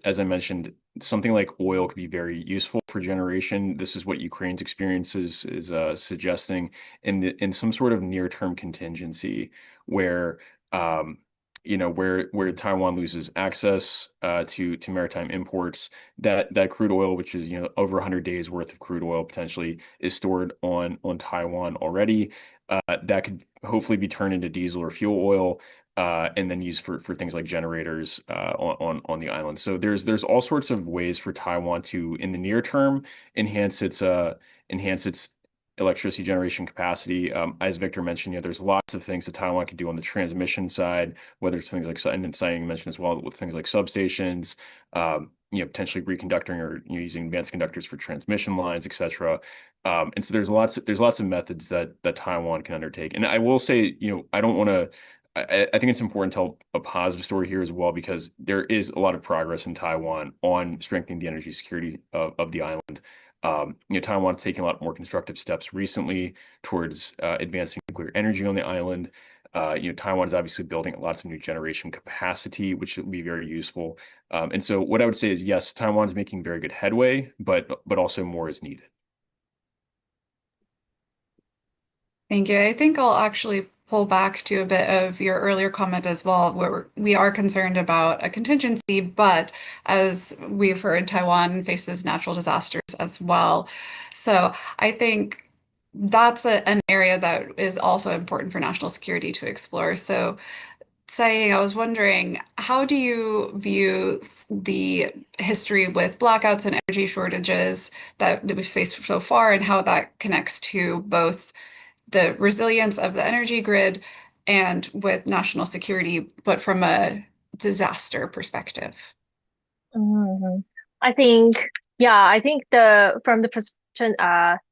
as I mentioned, something like oil could be very useful for generation. This is what Ukraine's experience is suggesting in some sort of near-term contingency where where Taiwan loses access to maritime imports, that crude oil, which is over 100 days worth of crude oil potentially, is stored on Taiwan already. That could hopefully be turned into diesel or fuel oil. And then used for things like generators on the island. So there's all sorts of ways for Taiwan to, in the near term, enhance its electricity generation capacity. As Victor mentioned, there's lots of things that Taiwan can do on the transmission side, whether it's things like, and Saying mentioned as well, with things like substations, potentially reconducting or using advanced conductors for transmission lines, etc. And so there's lots of methods that Taiwan can undertake. And I will say, I don't want to. I think it's important to tell a positive story here as well, because there is a lot of progress in Taiwan on strengthening the energy security of the island. Taiwan's taken a lot more constructive steps recently towards advancing nuclear energy on the island. Taiwan is obviously building lots of new generation capacity, which will be very useful. And so what I would say is, yes, Taiwan is making very good headway, but also more is needed.
Thank you. I think I'll actually pull back to a bit of your earlier comment as well, where we are concerned about a contingency, but as we've heard, Taiwan faces natural disasters as well. So I think that's an area that is also important for national security to explore. So I was wondering, how do you view the history with blackouts and energy shortages that we've faced so far, and how that connects to both the resilience of the energy grid and with national security, but from a disaster perspective?
Mhm. I think, from the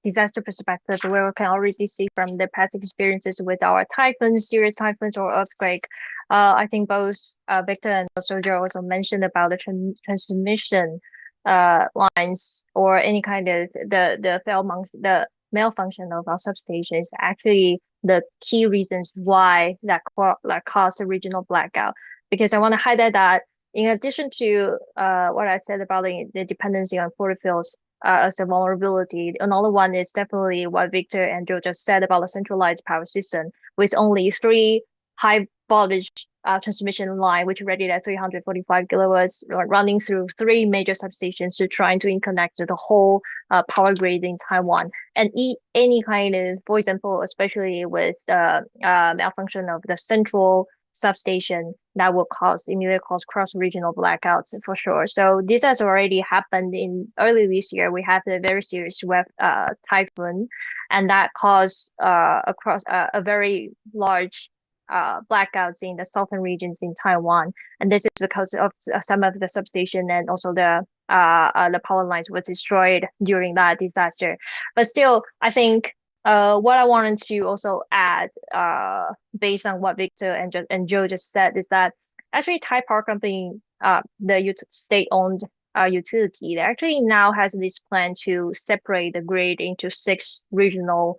disaster perspective, we can already see from the past experiences with our typhoons, serious typhoons or earthquake. I think both Victor and also Joe also mentioned about the transmission lines or any kind of the malfunction of our substations. Actually, the key reasons why that caused a regional blackout. Because I want to highlight that in addition to what I said about the dependency on fossil fuels as a vulnerability, another one is definitely what Victor and Joe just said about the centralized power system, with only 3 high voltage transmission line, which rated at 345 kilowatts, running through 3 major substations to trying to interconnect the whole power grid in Taiwan. And any kind of, for example, especially with malfunction of the central substation, that will immediately cause cross-regional blackouts for sure. So this has already happened in early this year. We had a very serious typhoon, and that caused a very large blackouts in the southern regions in Taiwan. And this is because of some of the substation and also the power lines was destroyed during that disaster. But still, I think what I wanted to also add, based on what Victor and Joe just said, is that actually Thai Power Company, the state-owned utility, they actually now has this plan to separate the grid into 6 regional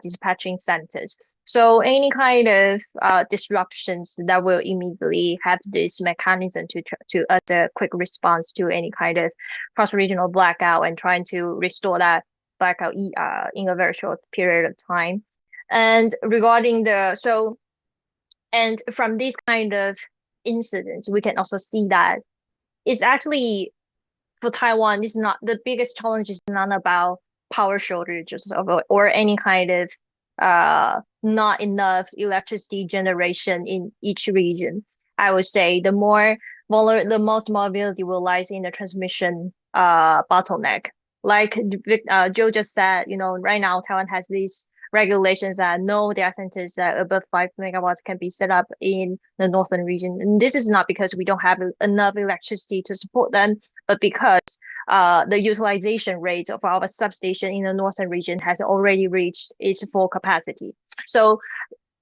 dispatching centers. So any kind of disruptions that will immediately have this mechanism to as a quick response to any kind of cross-regional blackout and trying to restore that blackout in a very short period of time. And regarding and from these kind of incidents, we can also see that it's actually for Taiwan, it's not the biggest challenge is not about power shortages or any kind of not enough electricity generation in each region. I would say the most vulnerability will lies in the transmission bottleneck. Like Joe just said, right now Taiwan has these regulations that no data centers that above 5 megawatts can be set up in the northern region. And this is not because we don't have enough electricity to support them, but because the utilization rate of our substation in the northern region has already reached its full capacity. So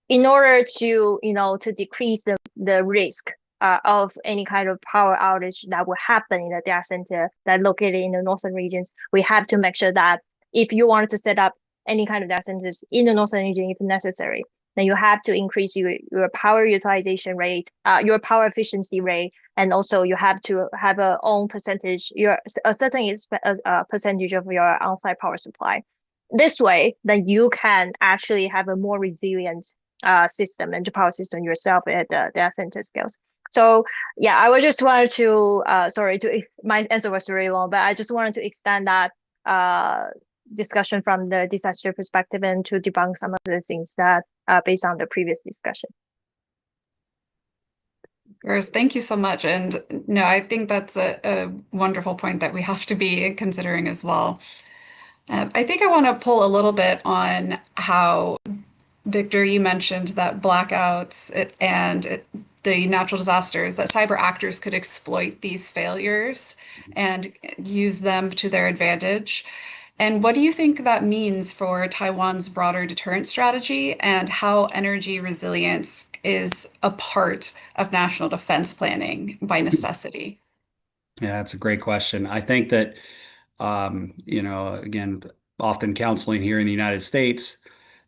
in order to, to decrease the risk of any kind of power outage that will happen in the data center that located in the northern regions, we have to make sure that if you want to set up any kind of data centers in the northern region if necessary, then you have to increase your power utilization rate, your power efficiency rate, and also you have to have a own percentage, a certain percentage of your on-site power supply. This way, then you can actually have a more resilient system and power system yourself at the data center scales. So yeah, I was just wanted to my answer was really long, but I just wanted to extend that discussion from the disaster perspective and to debunk some of the things that based on the previous discussion.
Iris, thank you so much. And no, I think that's a wonderful point that we have to be considering as well. I think I want to pull a little bit on how, Victor, you mentioned that blackouts and the natural disasters, that cyber actors could exploit these failures and use them to their advantage. And what do you think that means for Taiwan's broader deterrent strategy and how energy resilience is a part of national defense planning by necessity?
Yeah, that's a great question. I think that, again, often counseling here in the United States,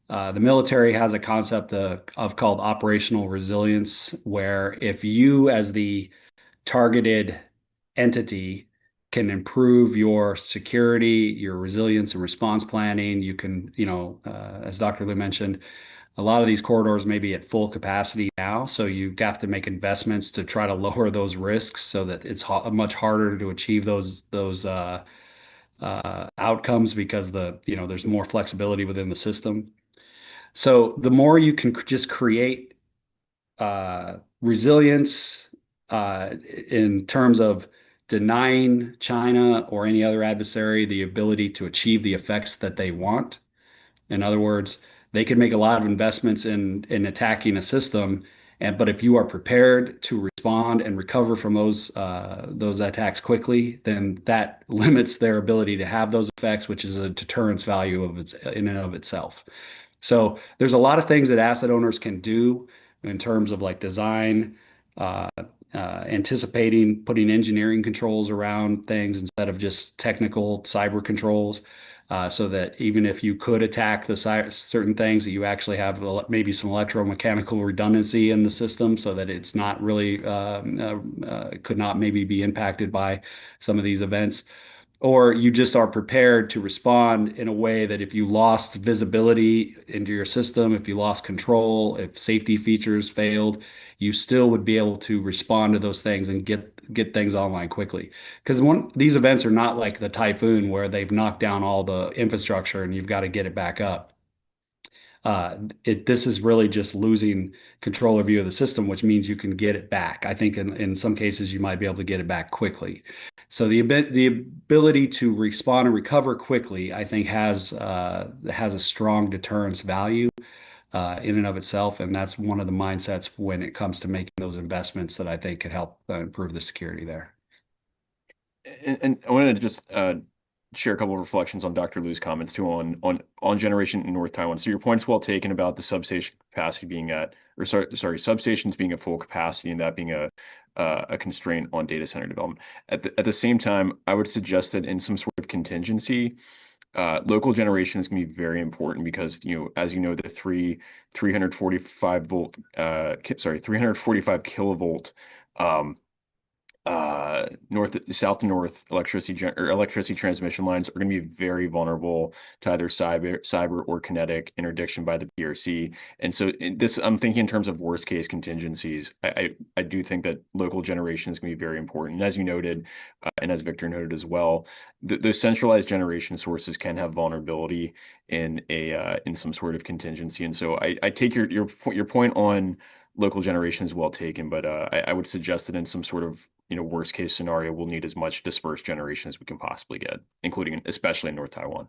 the military has a concept of called operational resilience, where if you as the targeted entity can improve your security, your resilience and response planning, you can, as Dr. Liu mentioned, a lot of these corridors may be at full capacity now, so you have to make investments to try to lower those risks so that it's much harder to achieve those outcomes because there's more flexibility within the system. So the more you can just create resilience in terms of denying China or any other adversary the ability to achieve the effects that they want. In other words, they can make a lot of investments in attacking a system, but if you are prepared to respond and recover from those attacks quickly, then that limits their ability to have those effects, which is a deterrence value in and of itself. So there's a lot of things that asset owners can do in terms of like design, anticipating, putting engineering controls around things instead of just technical cyber controls, so that even if you could attack the certain things, that you actually have maybe some electromechanical redundancy in the system so that it's not really could not maybe be impacted by some of these events. Or you just are prepared to respond in a way that if you lost visibility into your system, if you lost control, if safety features failed, you still would be able to respond to those things and get things online quickly. Because these events are not like the typhoon where they've knocked down all the infrastructure and you've got to get it back up. This is really just losing control or view of the system, which means you can get it back. I think in some cases you might be able to get it back quickly. So the ability to respond and recover quickly, I think, has a strong deterrence value in and of itself, and that's one of the mindsets when it comes to making those investments that I think could help improve the security there.
And I wanted to just share a couple of reflections on Dr. Liu's comments too on generation in North Taiwan. So your point's well taken about the substation capacity being substations being at full capacity and that being a constraint on data center development. At the same time, I would suggest that in some sort of contingency, local generation is going to be very important because, as you know, the 345 volt, 345 kilovolt, south to north electricity transmission lines are going to be very vulnerable to either cyber or kinetic interdiction by the PRC. And so I'm thinking in terms of worst case contingencies. I do think that local generation is going to be very important. And as you noted, and as Victor noted as well, the centralized generation sources can have vulnerability in some sort of contingency. And so I take your point on local generation is well taken, but I would suggest that in some sort of worst case scenario, we'll need as much dispersed generation as we can possibly get, including especially in North Taiwan.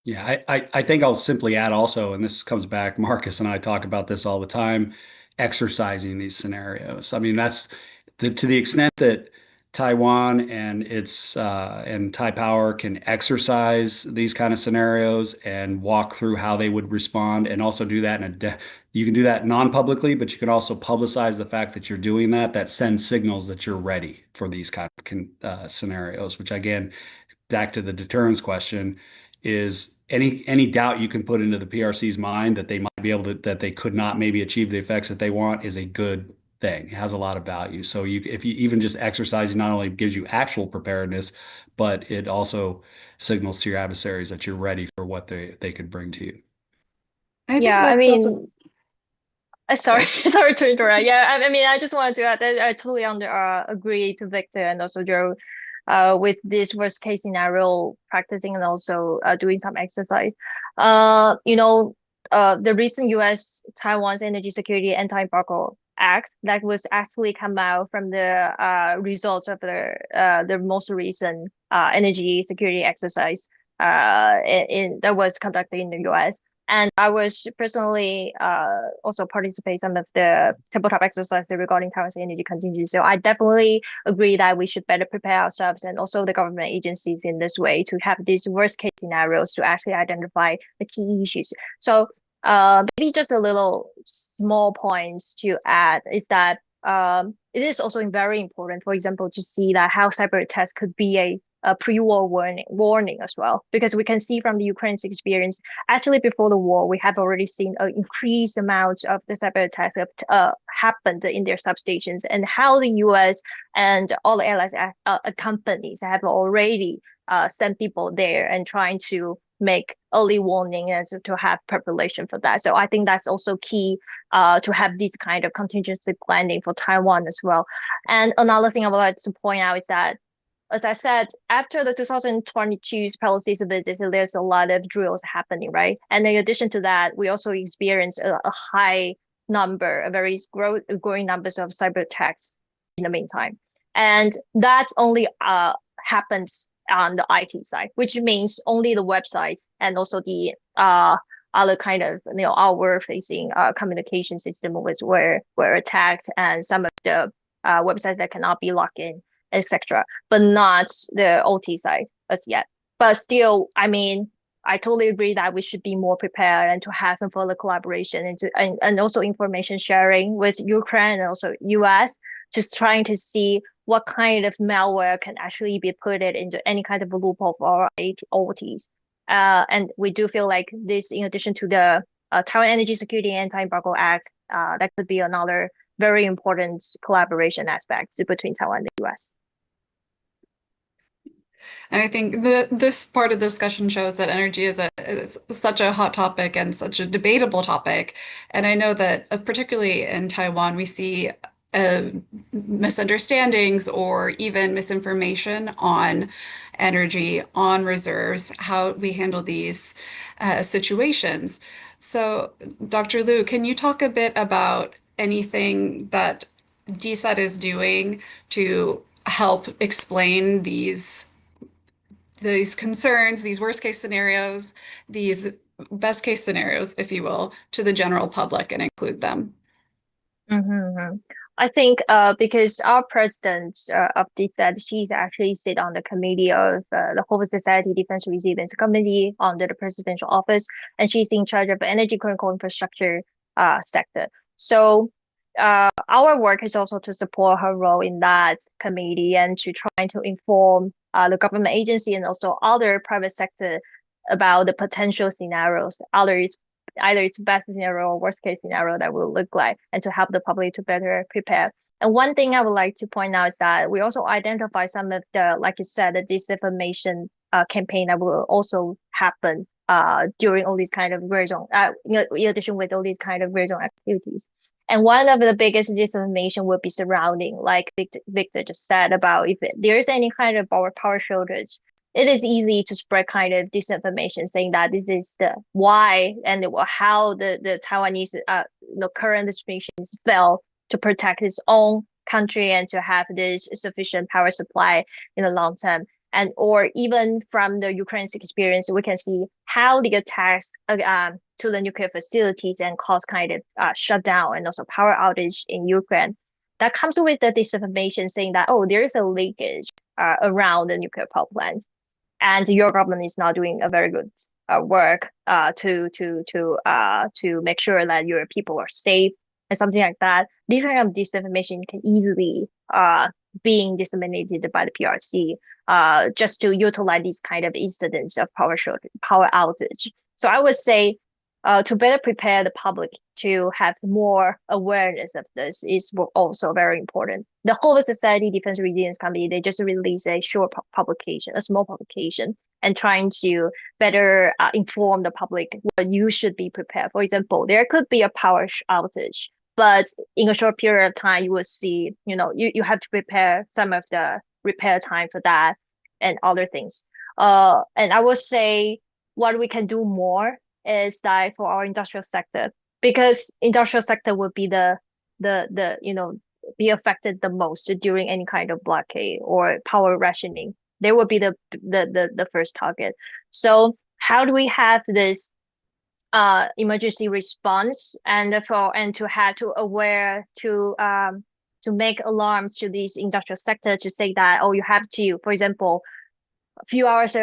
Yeah, I think I'll simply add also, and this comes back, Marcus and I talk about this all the time, exercising these scenarios. I mean, that's to the extent that Taiwan and and Taipower can exercise these kind of scenarios and walk through how they would respond, and also do that you can do that non-publicly, but you can also publicize the fact that you're doing that. That sends signals that you're ready for these kind of scenarios, which again, back to the deterrence question, is any doubt you can put into the PRC's mind that they might be able to, that they could not maybe achieve the effects that they want, is a good thing. It has a lot of value. So if you even just exercising, not only gives you actual preparedness, but it also signals to your adversaries that you're ready for what they could bring to you.
I
Yeah,
think
I
that doesn't.
mean, sorry, sorry to interrupt. Yeah, I mean, I just wanted to add that I totally agree to Victor and also Joe, with this worst case scenario practicing and also doing some exercise. The recent U.S. Taiwan's Energy Security Anti-Embargo Act that was actually come out from the results of the most recent energy security exercise that was conducted in the U.S. And I was personally also participate some of the tabletop exercises regarding Taiwan's energy contingency. So I definitely agree that we should better prepare ourselves and also the government agencies in this way to have these worst case scenarios to actually identify the key issues. So maybe just a little small points to add is that it is also very important, for example, to see that how cyber attacks could be a pre-war warning as well, because we can see from the Ukraine's experience, actually before the war, we have already seen an increased amount of the cyber attacks that happened in their substations, and how the US and all the allies companies have already sent people there and trying to make early warning and to have preparation for that. So I think that's also key to have this kind of contingency planning for Taiwan as well. And another thing I would like to point out is that, as I said, after the 2022 policies visits, there's a lot of drills happening, right? And in addition to that, we also experienced a high number, a very growing numbers of cyber attacks in the meantime. And that only happens on the IT side, which means only the websites and also the other kind of outward facing communication system were attacked, and some of the websites that cannot be logged in, etc., but not the OT side as yet. But still, I mean, I totally agree that we should be more prepared and to have a further collaboration and also information sharing with Ukraine and also US, just trying to see what kind of malware can actually be put into any kind of loophole for our OTs. And we do feel like this, in addition to the Taiwan Energy Security Anti-Embargo Act, that could be another very important collaboration aspect between Taiwan and the US.
And I think this part of the discussion shows that energy is such a hot topic and such a debatable topic. And I know that particularly in Taiwan, we see misunderstandings or even misinformation on energy, on reserves, how we handle these situations. So, Dr. Liu, can you talk a bit about anything that DSET is doing to help explain these concerns, these worst case scenarios, these best case scenarios, if you will, to the general public and include them?
I think because our president of DSET, she's actually sit on the committee of the Whole Society Defense Resilience Committee under the presidential office, and she's in charge of energy critical infrastructure sector. So our work is also to support her role in that committee and to try to inform the government agency and also other private sector about the potential scenarios, either it's best scenario or worst case scenario that will look like, and to help the public to better prepare. And one thing I would like to point out is that we also identify some of the, like you said, the disinformation campaign that will also happen during all these kind of red zone, in addition with all these kind of red zone activities. And one of the biggest disinformation will be surrounding, like Victor just said, about if there's any kind of power shortage, it is easy to spread kind of disinformation saying that this is the why and how the Taiwanese current administration failed to protect its own country and to have this sufficient power supply in the long term. And or even from the Ukraine's experience, we can see how the attacks to the nuclear facilities and cause kind of shutdown and also power outage in Ukraine. That comes with the disinformation saying that, oh, there's a leakage around the nuclear power plant, and your government is not doing a very good work to make sure that your people are safe and something like that. These kind of disinformation can easily being disseminated by the PRC just to utilize these kind of incidents of power outage. So I would say to better prepare the public to have more awareness of this is also very important. The Whole Society Defense Resilience Committee, they just released a short publication, a small publication, and trying to better inform the public what you should be prepared. For example, there could be a power outage, but in a short period of time, you will see, you have to prepare some of the repair time for that and other things. And I would say what we can do more is that for our industrial sector, because industrial sector would be be affected the most during any kind of blockade or power rationing. They will be the first target. So how do we have this emergency response and to have to aware to make alarms to these industrial sector to say that, oh, you have to, for example, a few hours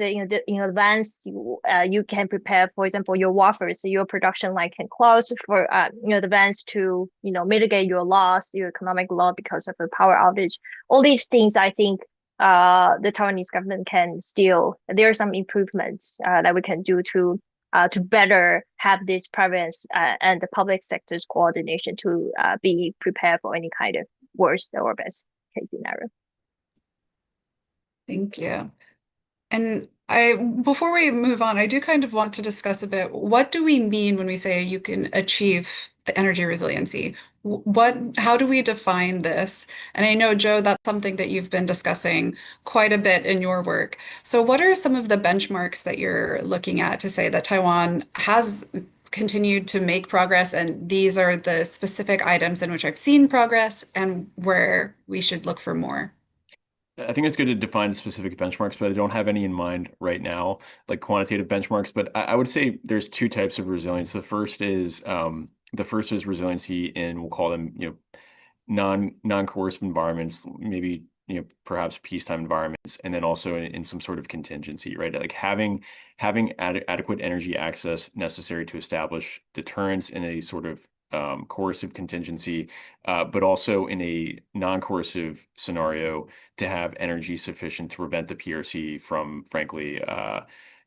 in advance, you can prepare, for example, your waffers, so your production line can close for in advance to mitigate your loss, your economic loss because of the power outage. All these things, I think, the Taiwanese government can still. There are some improvements that we can do to better have this private and the public sector's coordination to be prepared for any kind of worst or best case scenario.
Thank you. And before we move on, I do kind of want to discuss a bit, what do we mean when we say you can achieve the energy resiliency? How do we define this? And I know, Joe, that's something that you've been discussing quite a bit in your work. So what are some of the benchmarks that you're looking at to say that Taiwan has continued to make progress, and these are the specific items in which I've seen progress and where we should look for more?
I think it's good to define specific benchmarks, but I don't have any in mind right now, like quantitative benchmarks. But I would say there's two types of resilience. The first is resiliency in, we'll call them, non-coercive environments, maybe perhaps peacetime environments, and then also in some sort of contingency, right? Like having adequate energy access necessary to establish deterrence in a sort of coercive contingency, but also in a non-coercive scenario to have energy sufficient to prevent the PRC from, frankly,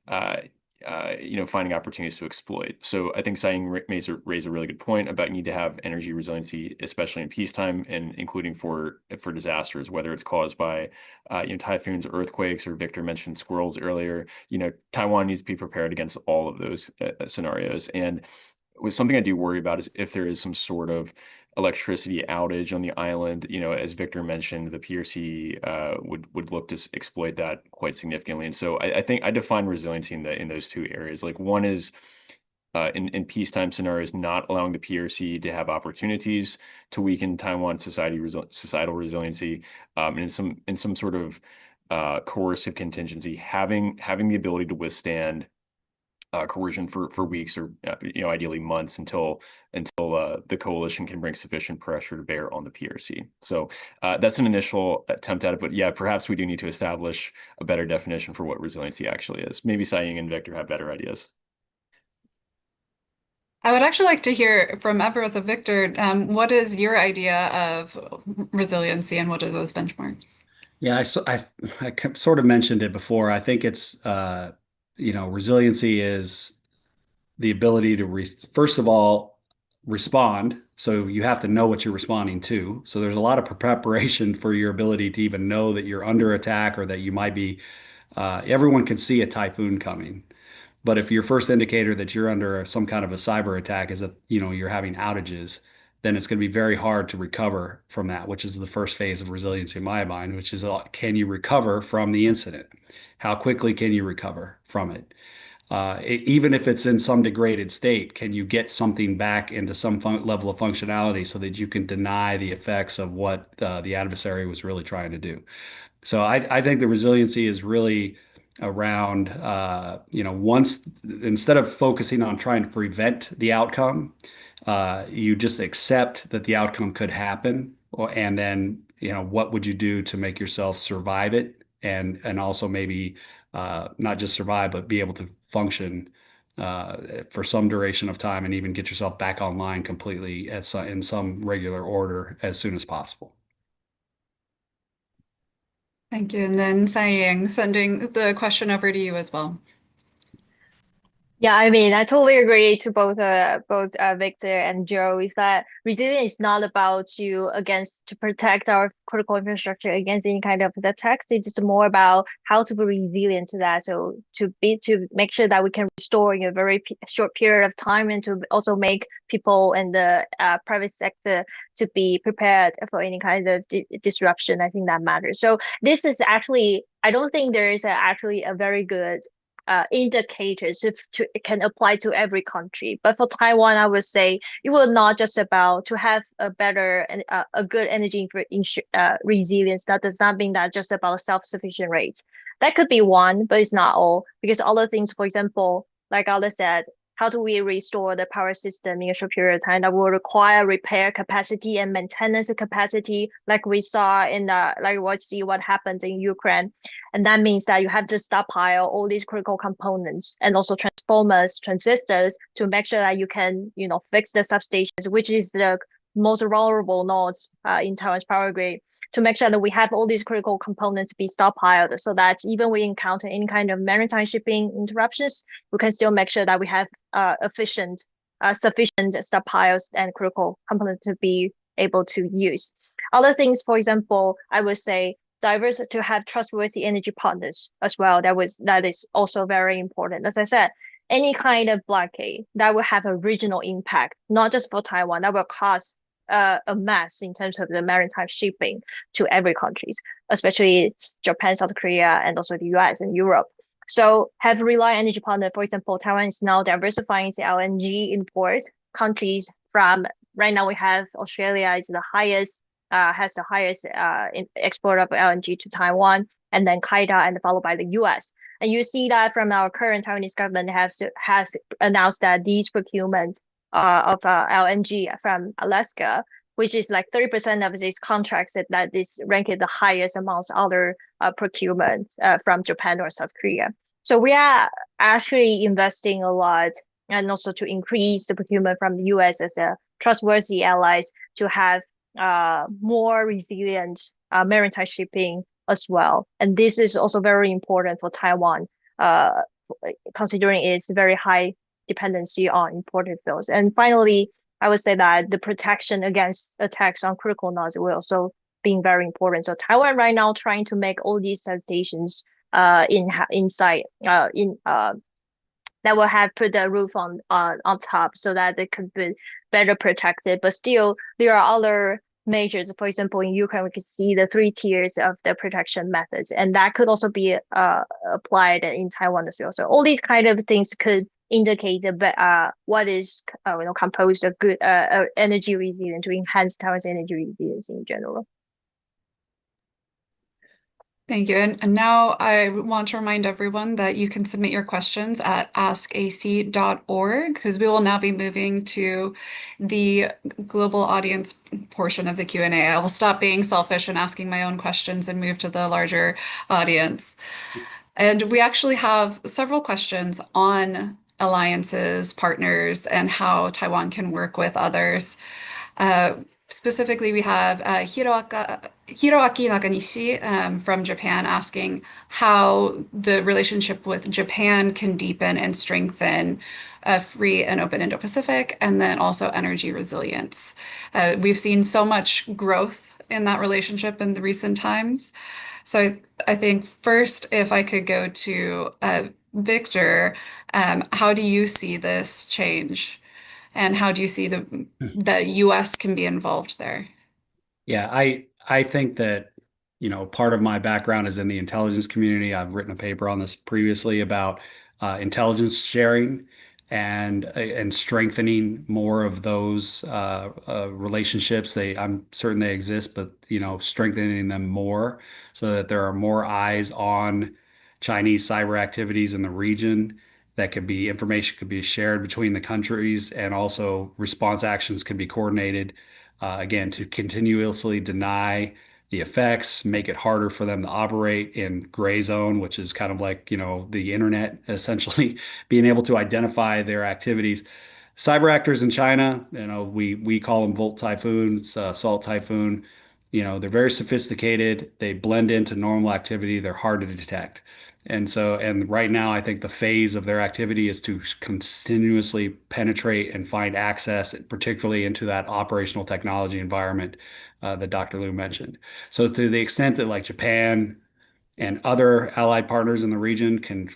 finding opportunities to exploit. So I think Tsai raised a really good point about you need to have energy resiliency, especially in peacetime, and including for disasters, whether it's caused by typhoons, earthquakes, or Victor mentioned squirrels earlier. Taiwan needs to be prepared against all of those scenarios. And something I do worry about is if there is some sort of electricity outage on the island, as Victor mentioned, the PRC would look to exploit that quite significantly. And so I think I define resiliency in those two areas. Like one is in peacetime scenarios, not allowing the PRC to have opportunities to weaken Taiwan societal resiliency, and in some sort of coercive contingency, having the ability to withstand coercion for weeks or ideally months until the coalition can bring sufficient pressure to bear on the PRC. So that's an initial attempt at it, but yeah, perhaps we do need to establish a better definition for what resiliency actually is. Maybe Tsai and Victor have better ideas.
I would actually like to hear from everyone. So Victor, what is your idea of resiliency and what are those benchmarks?
Yeah, I sort of mentioned it before. I think it's resiliency is the ability to first of all respond. So you have to know what you're responding to. So there's a lot of preparation for your ability to even know that you're under attack or that you might be. Everyone can see a typhoon coming. But if your first indicator that you're under some kind of a cyber attack is that, you're having outages, then it's going to be very hard to recover from that, which is the first phase of resiliency in my mind, which is can you recover from the incident? How quickly can you recover from it? Even if it's in some degraded state, can you get something back into some level of functionality so that you can deny the effects of what the adversary was really trying to do? So I think the resiliency is really around, once instead of focusing on trying to prevent the outcome, you just accept that the outcome could happen, and then, what would you do to make yourself survive it, and also maybe not just survive, but be able to function for some duration of time and even get yourself back online completely in some regular order as soon as possible.
Thank you. And then Saying, sending the question over to you as well.
Yeah, I mean, I totally agree to both Victor and Joe. Is that resilience is not about to protect our critical infrastructure against any kind of attacks. It's just more about how to be resilient to that. So to make sure that we can restore in a very short period of time, and to also make people in the private sector to be prepared for any kind of disruption. I think that matters. So this is actually, I don't think there is actually a very good indicators it can apply to every country. But for Taiwan, I would say it will not just about to have a better and a good energy resilience. That does not mean that just about self-sufficient rate. That could be one, but it's not all, because other things, for example, like Alice said, how do we restore the power system in a short period of time that will require repair capacity and maintenance capacity, like we saw in what happens in Ukraine. And that means that you have to stockpile all these critical components and also transformers, transistors, to make sure that you can, fix the substations, which is the most vulnerable nodes in Taiwan's power grid, to make sure that we have all these critical components be stockpiled, so that even we encounter any kind of maritime shipping interruptions, we can still make sure that we have sufficient stockpiles and critical components to be able to use. Other things, for example, I would say to have trustworthy energy partners as well. That is also very important. As I said, any kind of blockade that will have a regional impact, not just for Taiwan, that will cause a mess in terms of the maritime shipping to every countries, especially Japan, South Korea, and also the US and Europe. So have reliable energy partner. For example, Taiwan is now diversifying its LNG import countries from, right now we have Australia is the highest, has the highest export of LNG to Taiwan, and then Canada, and followed by the US. And you see that from our current Taiwanese government has announced that these procurement of LNG from Alaska, which is like 30% of these contracts that is ranked the highest amongst other procurement from Japan or South Korea. So we are actually investing a lot, and also to increase the procurement from the US as a trustworthy allies, to have more resilient maritime shipping as well. And this is also very important for Taiwan, considering its very high dependency on imported fuels. And finally, I would say that the protection against attacks on critical nodes will also be very important. So Taiwan right now trying to make all these substations inside that will have put the roof on top, so that they could be better protected. But still, there are other measures. For example, in Ukraine, we can see the 3 tiers of the protection methods, and that could also be applied in Taiwan as well. So all these kind of things could indicate what is composed of good energy resilience, to enhance Taiwan's energy resilience in general.
Thank you. And now I want to remind everyone that you can submit your questions at askac.org, because we will now be moving to the global audience portion of the Q&A. I will stop being selfish and asking my own questions and move to the larger audience. And we actually have several questions on alliances, partners, and how Taiwan can work with others. Uh, Specifically, we have Hiroaki Nakanishi from Japan asking how the relationship with Japan can deepen and strengthen a free and open Indo-Pacific, and then also energy resilience. We've seen so much growth in that relationship in the recent times. So I think first, if I could go to Victor, how do you see this change? And how do you see the US can be involved there?
Yeah, I think that, part of my background is in the intelligence community. I've written a paper on this previously about intelligence sharing and strengthening more of those relationships. I'm certain they exist, but strengthening them more so that there are more eyes on Chinese cyber activities in the region. That could be information could be shared between the countries, and also response actions can be coordinated again, to continuously deny the effects, make it harder for them to operate in gray zone, which is kind of like, the internet, essentially being able to identify their activities. Cyber actors in China, we call them Volt Typhoons, Salt Typhoon. They're very sophisticated. They blend into normal activity. They're hard to detect. And right now, I think the phase of their activity is to continuously penetrate and find access, particularly into that operational technology environment that Dr. Liu mentioned. So to the extent that like Japan and other allied partners in the region can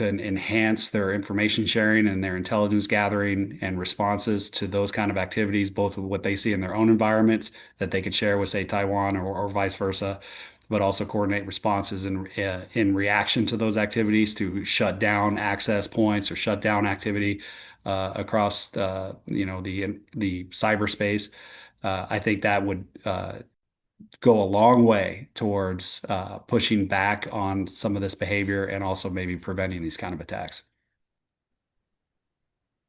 enhance their information sharing and their intelligence gathering and responses to those kind of activities, both with what they see in their own environments that they could share with, say, Taiwan or vice versa, but also coordinate responses in reaction to those activities to shut down access points or shut down activity across the cyberspace. I think that would go a long way towards pushing back on some of this behavior and also maybe preventing these kind of attacks.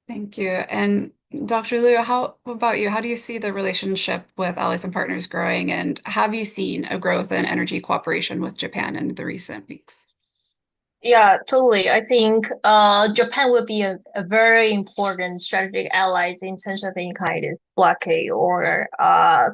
Thank you. And Dr. Liu, how about you? How do you see the relationship with allies and partners growing? And have you seen a growth in energy cooperation with Japan in the recent weeks?
Yeah, totally. I think Japan will be a very important strategic ally in terms of any kind of blockade or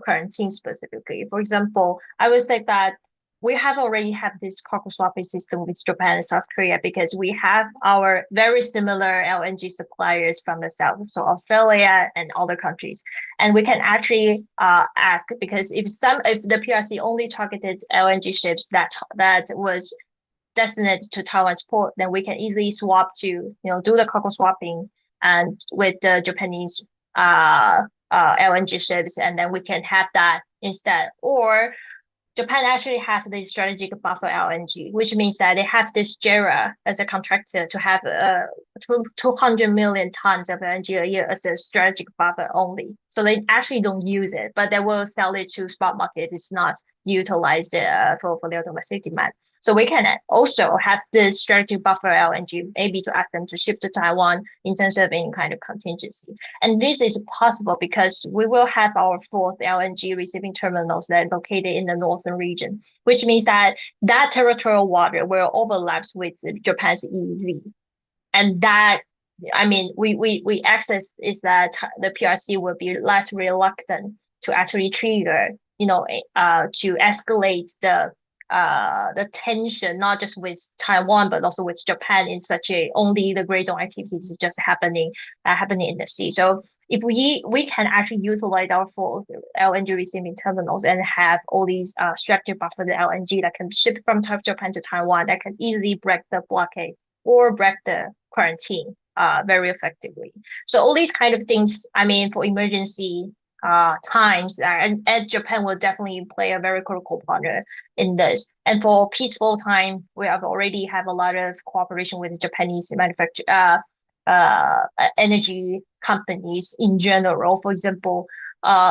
quarantine specifically. For example, I would say that we have already have this cargo swapping system with Japan and South Korea because we have our very similar LNG suppliers from the south, so Australia and other countries, and we can actually ask, because if the PRC only targeted LNG ships that was destined to Taiwan's port, then we can easily swap to, do the cargo swapping and with the Japanese LNG ships, and then we can have that instead. Or Japan actually has this strategic buffer LNG, which means that they have this JERA as a contractor to have 200 million tons of LNG a year as a strategic buffer only. So they actually don't use it, but they will sell it to spot market if it's not utilized for their domestic demand. So we can also have this strategic buffer LNG, maybe to ask them to ship to Taiwan in terms of any kind of contingency. And this is possible because we will have our fourth LNG receiving terminals that are located in the northern region, which means that territorial water will overlap with Japan's EEZ. And that, I mean, we access is that the PRC will be less reluctant to actually trigger, to escalate the tension, not just with Taiwan, but also with Japan in such a only the gray zone activities just happening in the sea. So if we can actually utilize our full LNG receiving terminals and have all these strategic buffer the LNG that can ship from Japan to Taiwan, that can easily break the blockade or break the quarantine very effectively. So all these kind of things, I mean, for emergency times, and Japan will definitely play a very critical partner in this. And for peaceful time, we have already have a lot of cooperation with Japanese energy companies in general. For example,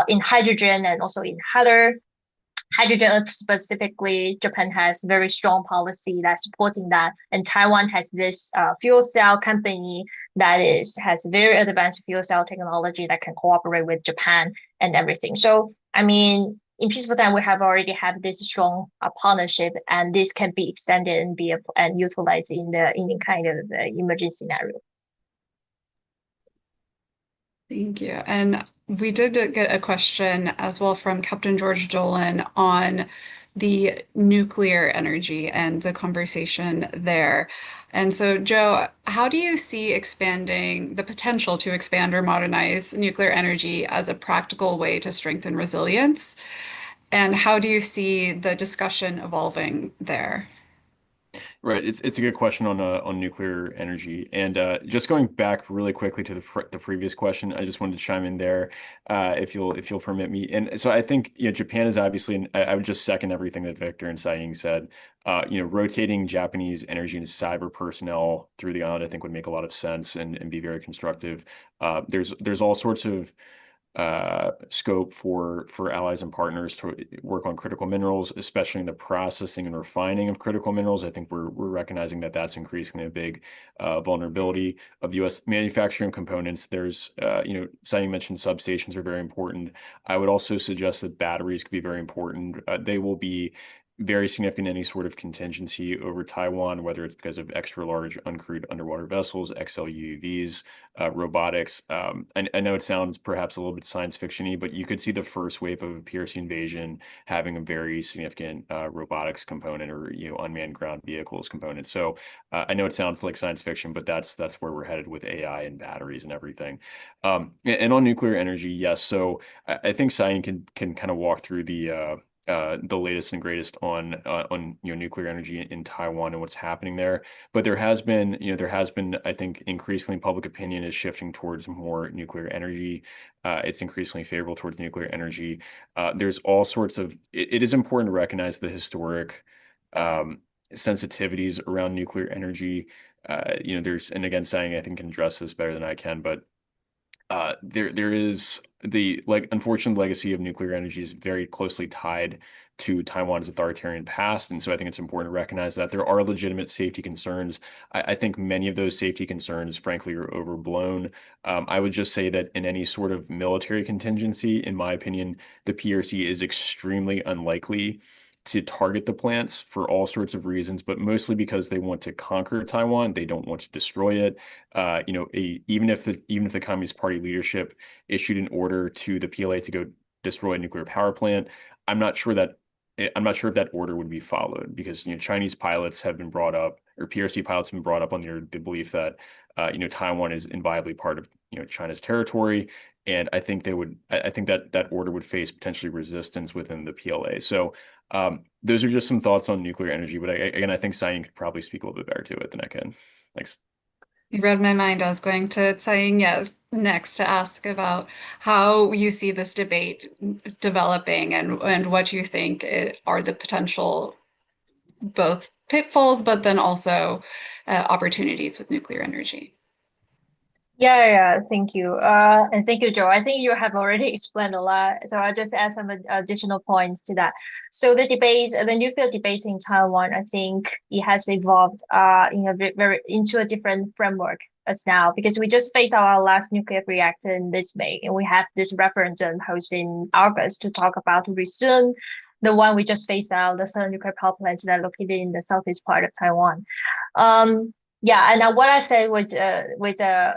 in hydrogen and also in hydrogen specifically, Japan has very strong policy that's supporting that, and Taiwan has this fuel cell company that has very advanced fuel cell technology that can cooperate with Japan and everything. So, I mean, in peaceful time, we have already have this strong partnership, and this can be extended and utilized in any kind of emergency scenario.
Thank you. And we did get a question as well from Captain George Dolan on the nuclear energy and the conversation there. And so, Joe, how do you see expanding the potential to expand or modernize nuclear energy as a practical way to strengthen resilience? And how do you see the discussion evolving there?
Right. It's a good question on nuclear energy. And just going back really quickly to the previous question, I just wanted to chime in there, if you'll permit me. And so I think Japan is obviously, and I would just second everything that Victor and Saying said. Rotating Japanese energy and cyber personnel through the island, I think would make a lot of sense and be very constructive. There's all sorts of scope for allies and partners to work on critical minerals, especially in the processing and refining of critical minerals. I think we're recognizing that that's increasingly a big vulnerability of U.S. manufacturing components. There's, Saying mentioned substations are very important. I would also suggest that batteries could be very important. They will be very significant in any sort of contingency over Taiwan, whether it's because of extra large uncrewed underwater vessels, XLUUVs, robotics. I know it sounds perhaps a little bit science fiction-y, but you could see the first wave of a PRC invasion having a very significant robotics component or unmanned ground vehicles component. So I know it sounds like science fiction, but that's where we're headed with AI and batteries and everything. And on nuclear energy, yes. So I think Cyan can kind of walk through the latest and greatest on nuclear energy in Taiwan and what's happening there. But there has been I think increasingly public opinion is shifting towards more nuclear energy. It's increasingly favorable towards nuclear energy. There's all sorts of it is important to recognize the historic sensitivities around nuclear energy. There's, and again, Saying I think can address this better than I can, but there is the unfortunate legacy of nuclear energy is very closely tied to Taiwan's authoritarian past, and so I think it's important to recognize that there are legitimate safety concerns. I think many of those safety concerns, frankly, are overblown. I would just say that in any sort of military contingency, in my opinion, the PRC is extremely unlikely to target the plants for all sorts of reasons, but mostly because they want to conquer Taiwan. They don't want to destroy it. Even if the Communist Party leadership issued an order to the PLA to go destroy a nuclear power plant, I'm not sure if that order would be followed because Chinese pilots have been brought up, or PRC pilots have been brought up on the belief that Taiwan is inviolably part of China's territory, and I think that order would face potentially resistance within the PLA. So those are just some thoughts on nuclear energy, but I think Cyan could probably speak a little bit better to it than I can. Thanks.
You read my mind. I was going to saying yes next to ask about how you see this debate developing and what you think are the potential both pitfalls, but then also opportunities with nuclear energy.
Yeah, thank you. And thank you, Joe. I think you have already explained a lot, so I'll just add some additional points to that. So the nuclear debate in Taiwan, I think it has evolved very into a different framework as now, because we just phased out our last nuclear reactor in this May, and we have this referendum hosted in August to talk about to resume the one we just phased out, the third nuclear power plants that are located in the southeast part of Taiwan. Yeah, and what I said with regard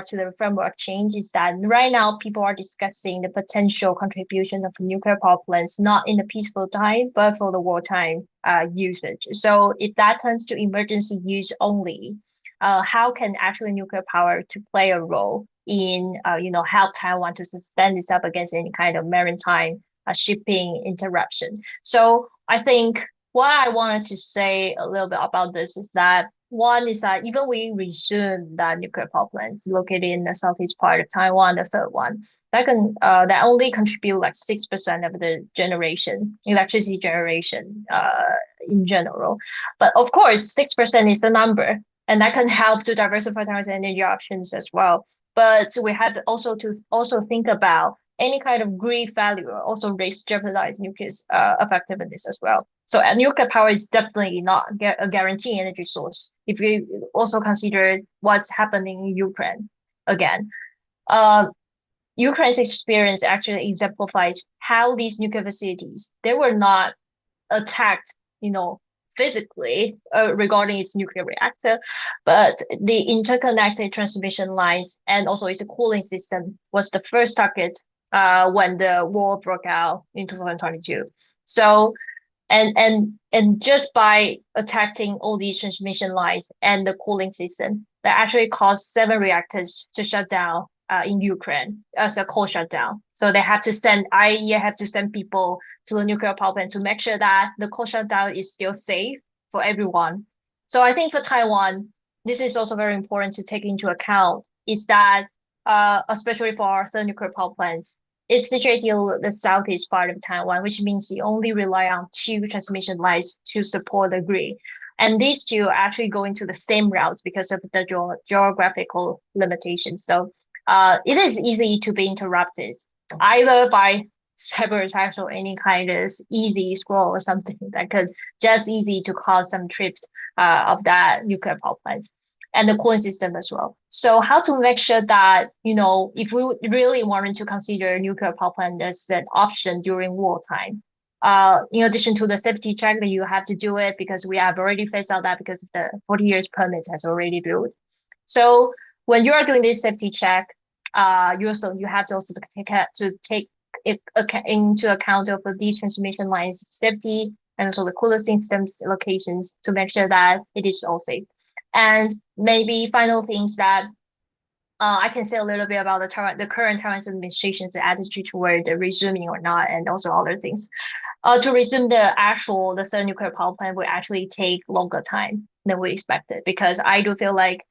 to the framework change is that right now people are discussing the potential contribution of nuclear power plants not in the peaceful time but for the wartime usage. So if that turns to emergency use only, how can actually nuclear power to play a role in help Taiwan to suspend itself against any kind of maritime shipping interruptions? So I think what I wanted to say a little bit about this is that one is that even we resume the nuclear power plants located in the southeast part of Taiwan, the third one, that only contribute like 6% of the electricity generation in general. But of course, 6% is the number, and that can help to diversify Taiwan's energy options as well. But we have also to think about any kind of grid failure also risks jeopardize nuclear's effectiveness as well. So nuclear power is definitely not a guaranteed energy source. If you also consider what's happening in Ukraine again, Ukraine's experience actually exemplifies how these nuclear facilities, they were not attacked, physically regarding its nuclear reactor, but the interconnected transmission lines and also its cooling system was the first target when the war broke out in 2022. So and just by attacking all these transmission lines and the cooling system, that actually caused 7 reactors to shut down in Ukraine as a cold shutdown. So they have to send IAEA have to send people to the nuclear power plant to make sure that the cold shutdown is still safe for everyone. So I think for Taiwan, this is also very important to take into account. Is that especially for our third nuclear power plants, it's situated in the southeast part of Taiwan, which means you only rely on 2 transmission lines to support the grid. And these 2 actually go into the same routes because of the geographical limitations. So it is easy to be interrupted, either by cyber attacks or any kind of easy scroll or something that could just easy to cause some trips of that nuclear power plants and the cooling system as well. So how to make sure that, if we really wanted to consider nuclear power plant as an option during wartime, in addition to the safety check that you have to do it because we have already phased out that because the 40 years permit has already built. So when you are doing this safety check, you have to also take it into account of these transmission lines safety and also the cooler systems locations to make sure that it is all safe. And maybe final things that I can say a little bit about the current Taiwan administration's attitude toward the resuming or not, and also other things. To resume the third nuclear power plant will actually take longer time than we expected, because I do feel like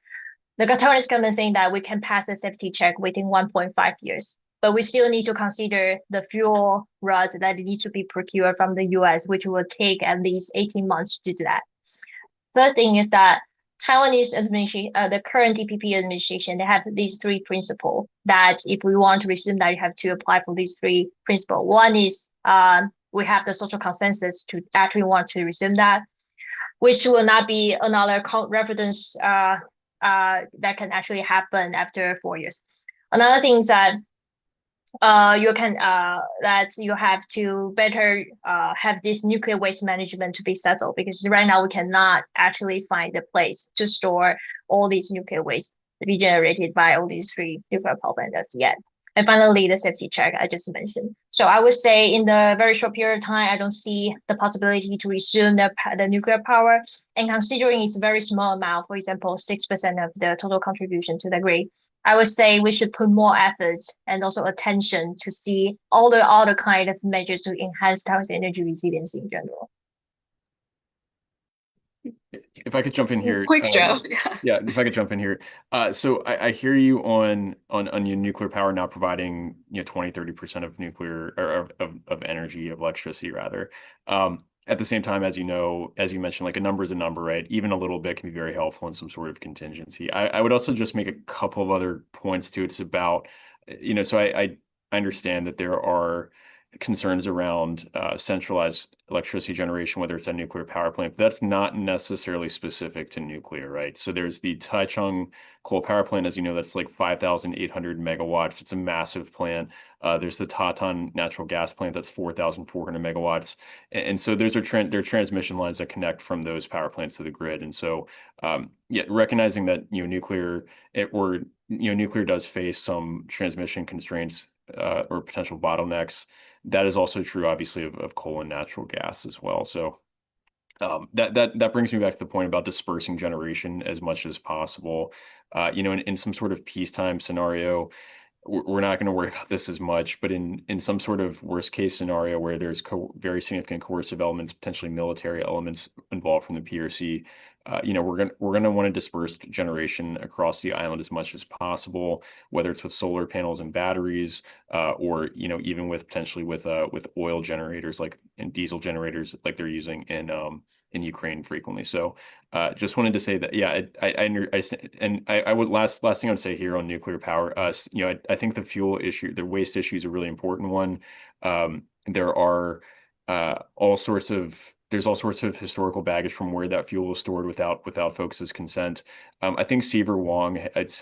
the Taiwanese government saying that we can pass the safety check within 1.5 years, but we still need to consider the fuel rods that needs to be procured from the US, which will take at least 18 months to do that. Third thing is that Taiwanese administration, the current DPP administration, they have these 3 principles that if we want to resume that, you have to apply for these 3 principles. One is we have the social consensus to actually want to resume that, which will not be another reference that can actually happen after 4 years. Another thing is that you have to better have this nuclear waste management to be settled, because right now we cannot actually find a place to store all these nuclear waste to be generated by all these 3 nuclear power plants yet. And finally, the safety check I just mentioned. So I would say in the very short period of time, I don't see the possibility to resume the nuclear power. And considering it's a very small amount, for example, 6% of the total contribution to the grid, I would say we should put more efforts and also attention to see all the other kind of measures to enhance Taiwan's energy resilience in general.
If I could jump in here.
Quick, Joe.
Yeah, if I could jump in here. So I hear you on your nuclear power not providing 20-30% of nuclear or of energy, of electricity rather. At the same time, as you know, as you mentioned, like a number is a number, right? Even a little bit can be very helpful in some sort of contingency. I would also just make a couple of other points too. It's about, so I understand that there are concerns around centralized electricity generation, whether it's a nuclear power plant, but that's not necessarily specific to nuclear, right? So there's the Taichung coal power plant, as you know, that's like 5,800 megawatts. It's a massive plant. There's the Taton natural gas plant that's 4,400 megawatts. And so those are they're transmission lines that connect from those power plants to the grid. And so, yeah, recognizing that, nuclear does face some transmission constraints or potential bottlenecks. That is also true, obviously, of coal and natural gas as well. So that brings me back to the point about dispersing generation as much as possible. In some sort of peacetime scenario, we're not going to worry about this as much, but in some sort of worst case scenario where there's very significant coercive elements, potentially military elements involved from the PRC, we're going to want to disperse generation across the island as much as possible, whether it's with solar panels and batteries, or even with potentially with oil generators and diesel generators like they're using in Ukraine frequently. So just wanted to say that, yeah, I would last thing I would say here on nuclear power, I think the fuel issue, the waste issue is a really important one. There are there's all sorts of historical baggage from where that fuel was stored without folks' consent. I think Seaver Wong,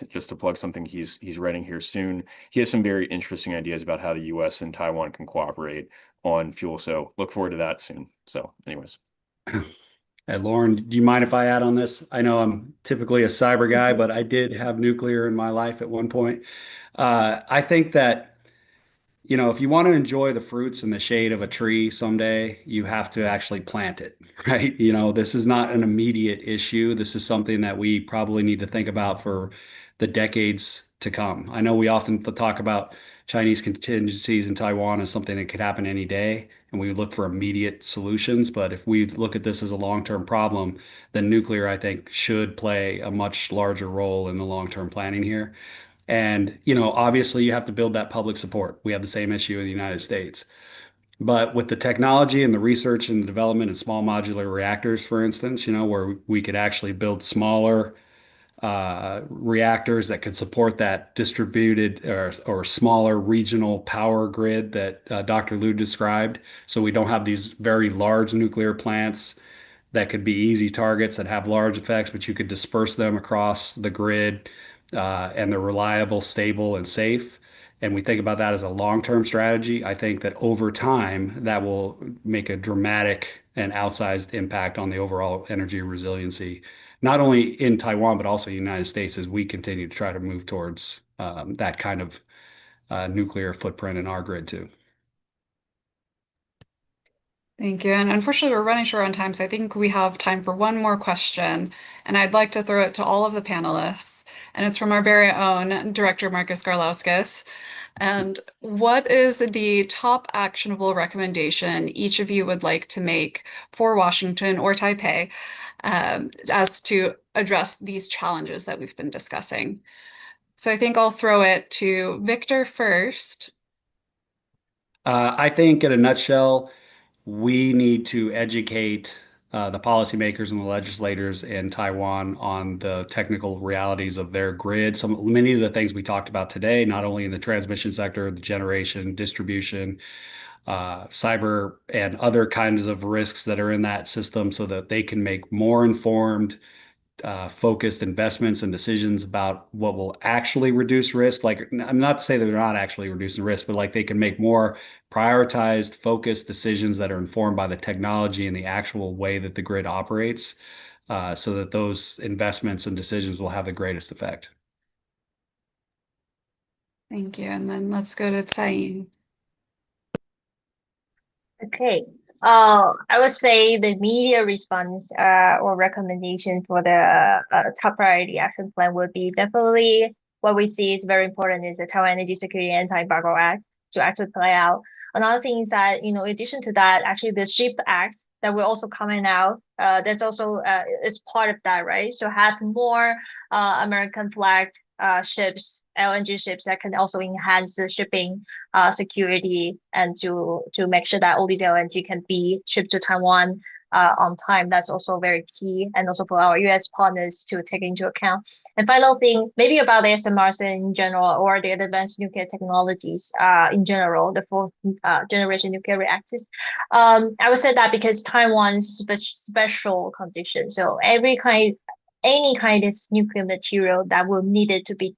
just to plug something he's writing here soon, he has some very interesting ideas about how the US and Taiwan can cooperate on fuel. So look forward to that soon. So anyways.
Hey, Lauren, do you mind if I add on this? I know I'm typically a cyber guy, but I did have nuclear in my life at one point. I think that, if you want to enjoy the fruits and the shade of a tree someday, you have to actually plant it, right? This is not an immediate issue. This is something that we probably need to think about for the decades to come. I know we often talk about Chinese contingencies in Taiwan as something that could happen any day, and we look for immediate solutions. But if we look at this as a long-term problem, then nuclear, I think, should play a much larger role in the long-term planning here. And, obviously you have to build that public support. We have the same issue in the United States. But with the technology and the research and the development of small modular reactors, for instance, where we could actually build smaller reactors that could support that distributed or smaller regional power grid that Dr. Liu described. So we don't have these very large nuclear plants that could be easy targets that have large effects, but you could disperse them across the grid, and they're reliable, stable, and safe. And we think about that as a long-term strategy. I think that over time, that will make a dramatic and outsized impact on the overall energy resiliency, not only in Taiwan, but also the United States as we continue to try to move towards that kind of nuclear footprint in our grid too.
Thank you. And unfortunately, we're running short on time, so I think we have time for one more question. And I'd like to throw it to all of the panelists. And it's from our very own Director Marcus Garlauskas. And what is the top actionable recommendation each of you would like to make for Washington or Taipei as to address these challenges that we've been discussing? So I think I'll throw it to Victor first.
I think in a nutshell, we need to educate the policymakers and the legislators in Taiwan on the technical realities of their grid. Many of the things we talked about today, not only in the transmission sector, the generation, distribution, cyber, and other kinds of risks that are in that system so that they can make more informed focused investments and decisions about what will actually reduce risk. Like, I'm not to say that they're not actually reducing risk, but like they can make more prioritized, focused decisions that are informed by the technology and the actual way that the grid operates, so that those investments and decisions will have the greatest effect.
Thank you. And then let's go to Tsai.
Okay. I would say the media response or recommendation for the top priority action plan would be definitely what we see is very important is the Taiwan Energy Security Anti-Embargo Act to actually play out. Another thing is that, in addition to that, actually the SHIP Act that will also coming out, that's also is part of that, right? So have more American flagged ships, LNG ships that can also enhance the shipping security and to make sure that all these LNG can be shipped to Taiwan on time. That's also very key, and also for our US partners to take into account. And final thing, maybe about the SMRs in general or the advanced nuclear technologies in general, the fourth generation nuclear reactors. I would say that because Taiwan's special conditions, so any kind of nuclear material that will needed to be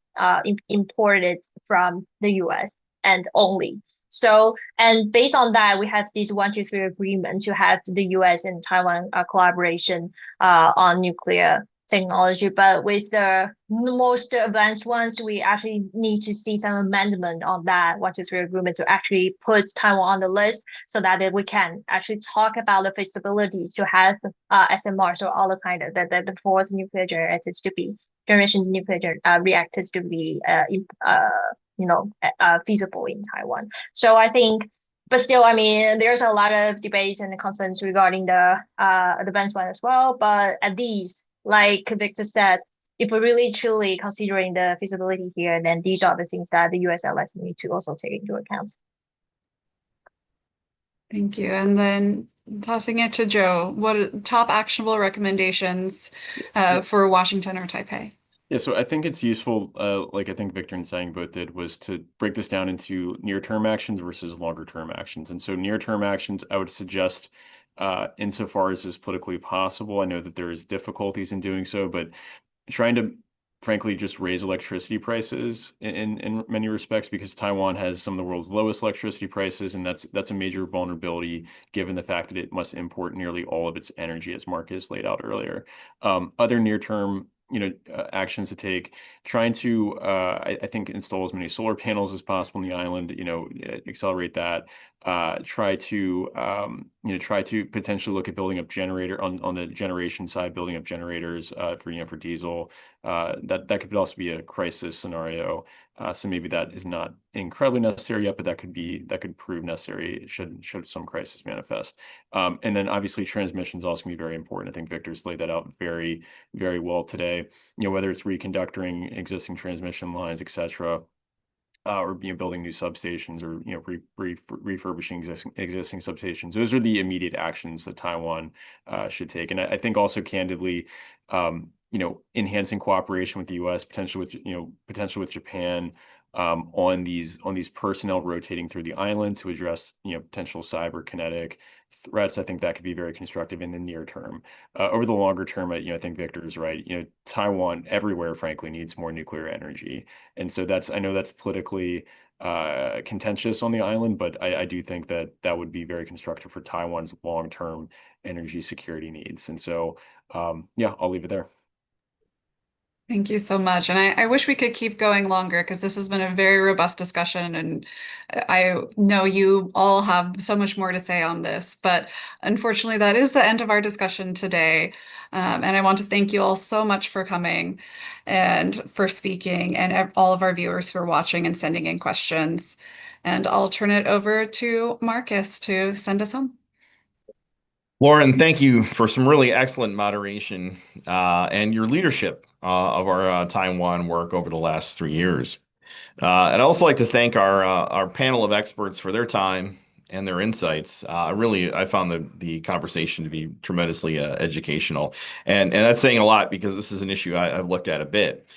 imported from the US and only. So, and based on that, we have this 123 agreement to have the US and Taiwan collaboration on nuclear technology. But with the most advanced ones, we actually need to see some amendment on that 123 agreement to actually put Taiwan on the list so that we can actually talk about the feasibility to have SMRs or all the kind of the fourth nuclear generators to be generation nuclear reactors to be feasible in Taiwan. So I think, but still, I mean, there's a lot of debates and concerns regarding the advanced one as well. But at least, like Victor said, if we're really truly considering the feasibility here, then these are the things that the US allies need to also take into account.
Thank you. And then tossing it to Joe, what are top actionable recommendations for Washington or Taipei?
Yeah, so I think it's useful, like I think Victor and Sang both did, was to break this down into near-term actions versus longer-term actions. And so near-term actions, I would suggest, insofar as is politically possible, I know that there is difficulties in doing so, but trying to frankly just raise electricity prices in many respects, because Taiwan has some of the world's lowest electricity prices, and that's a major vulnerability given the fact that it must import nearly all of its energy, as Marcus laid out earlier. Other near-term actions to take, trying to I think install as many solar panels as possible in the island, accelerate that. Try to potentially look at building up generator on the generation side, building up generators for diesel. That could also be a crisis scenario. So maybe that is not incredibly necessary yet, but that could prove necessary should some crisis manifest. And then obviously transmission is also going to be very important. I think Victor's laid that out very, very well today. Whether it's reconductoring existing transmission lines, etc., or building new substations, or refurbishing existing substations. Those are the immediate actions that Taiwan should take. And I think also candidly, enhancing cooperation with the U.S., potentially with Japan, on these personnel rotating through the island to address potential cyberkinetic threats. I think that could be very constructive in the near term. Over the longer term, I think Victor is right. Taiwan everywhere, frankly, needs more nuclear energy, and so I know that's politically contentious on the island, but I do think that would be very constructive for Taiwan's long-term energy security needs. And so, yeah, I'll leave it there.
Thank you so much. And I wish we could keep going longer because this has been a very robust discussion. And I know you all have so much more to say on this, but unfortunately, that is the end of our discussion today. And I want to thank you all so much for coming and for speaking, and all of our viewers for watching and sending in questions. And I'll turn it over to Marcus to send us home.
Lauren, thank you for some really excellent moderation and your leadership of our Taiwan work over the last 3 years. And I'd also like to thank our panel of experts for their time and their insights. I found the conversation to be tremendously educational, and that's saying a lot because this is an issue I've looked at a bit.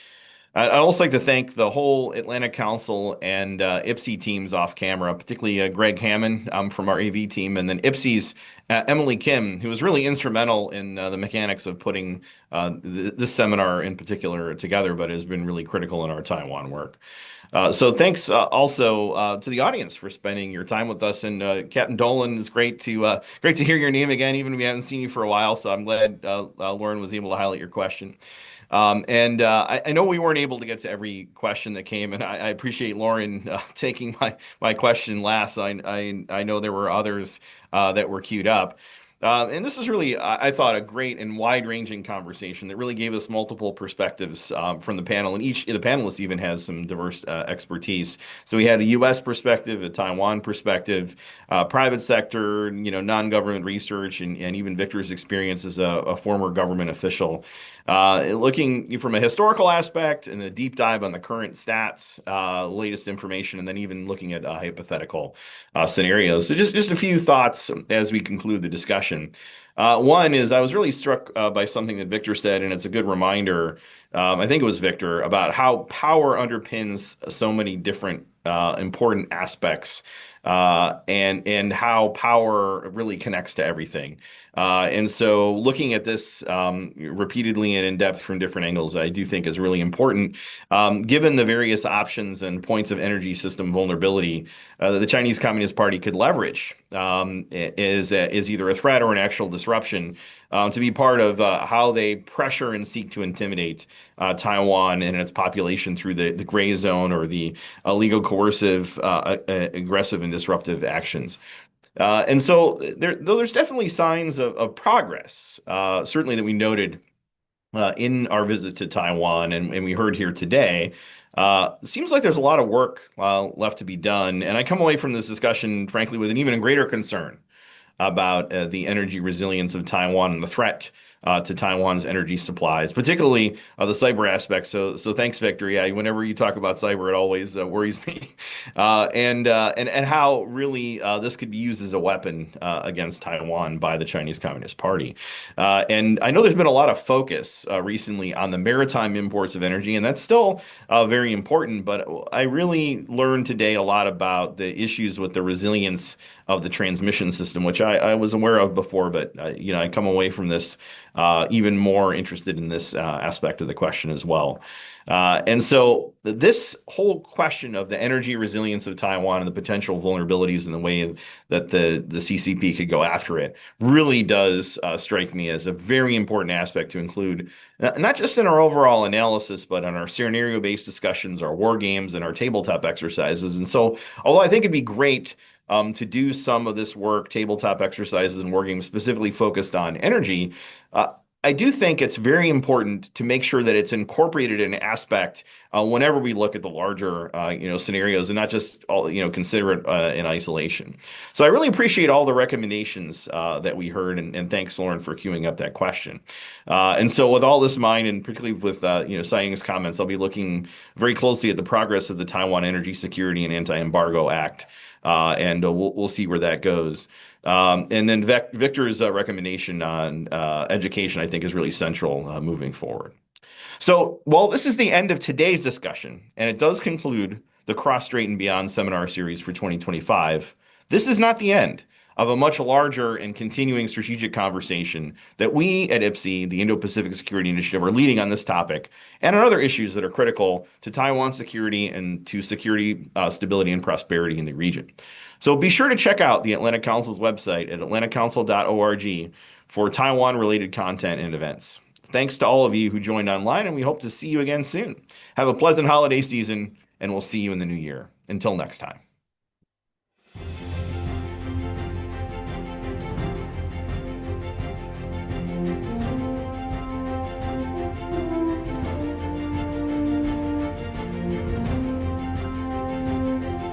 I'd also like to thank the whole Atlantic Council and IPSI teams off camera, particularly Greg Hammond from our AV team, and then IPSI's Emily Kim, who was really instrumental in the mechanics of putting this seminar in particular together, but has been really critical in our Taiwan work. So thanks also to the audience for spending your time with us. And Captain Dolan, it's great to hear your name again, even if we haven't seen you for a while. So I'm glad Lauren was able to highlight your question. I know we weren't able to get to every question that came, and I appreciate Lauren taking my question last. I know there were others that were queued up. And this is really, I thought, a great and wide-ranging conversation that really gave us multiple perspectives from the panel, and each of the panelists even has some diverse expertise. So we had a U.S. perspective, a Taiwan perspective, private sector, non-government research, and even Victor's experience as a former government official. Looking from a historical aspect and a deep dive on the current stats, latest information, and then even looking at hypothetical scenarios. So just a few thoughts as we conclude the discussion. One is I was really struck by something that Victor said, and it's a good reminder, I think it was Victor, about how power underpins so many different important aspects and how power really connects to everything. And so looking at this repeatedly and in depth from different angles, I do think is really important, given the various options and points of energy system vulnerability that the Chinese Communist Party could leverage is either a threat or an actual disruption to be part of how they pressure and seek to intimidate Taiwan and its population through the gray zone or the illegal, coercive, aggressive, and disruptive actions. And so there's definitely signs of progress, certainly that we noted in our visit to Taiwan and we heard here today. Seems like there's a lot of work left to be done. And I come away from this discussion, frankly, with an even greater concern about the energy resilience of Taiwan and the threat to Taiwan's energy supplies, particularly the cyber aspect. So thanks, Victor. Yeah, whenever you talk about cyber, it always worries me, and how really this could be used as a weapon against Taiwan by the Chinese Communist Party. And I know there's been a lot of focus recently on the maritime imports of energy, and that's still very important. But I really learned today a lot about the issues with the resilience of the transmission system, which I was aware of before, but I come away from this even more interested in this aspect of the question as well. And so this whole question of the energy resilience of Taiwan and the potential vulnerabilities in the way that the CCP could go after it really does strike me as a very important aspect to include, not just in our overall analysis, but on our scenario-based discussions, our war games, and our tabletop exercises. And so, although I think it'd be great to do some of this work, tabletop exercises and war games specifically focused on energy, I do think it's very important to make sure that it's incorporated in aspect whenever we look at the larger, scenarios and not just all, consider it in isolation. So I really appreciate all the recommendations that we heard, and thanks, Lauren, for queuing up that question. And so with all this in mind, and particularly with Saying's comments, I'll be looking very closely at the progress of the Taiwan Energy Security and Anti-Embargo Act, and we'll see where that goes. And then Victor's recommendation on education, I think, is really central moving forward. So while this is the end of today's discussion, and it does conclude the Cross-Strait and Beyond seminar series for 2025, this is not the end of a much larger and continuing strategic conversation that we at IPSI, the Indo-Pacific Security Initiative, are leading on this topic and on other issues that are critical to Taiwan's security and to security, stability, and prosperity in the region. So be sure to check out the Atlantic Council's website at atlanticcouncil.org for Taiwan-related content and events. Thanks to all of you who joined online, and we hope to see you again soon. Have a pleasant holiday season, and we'll see you in the new year. Until next time.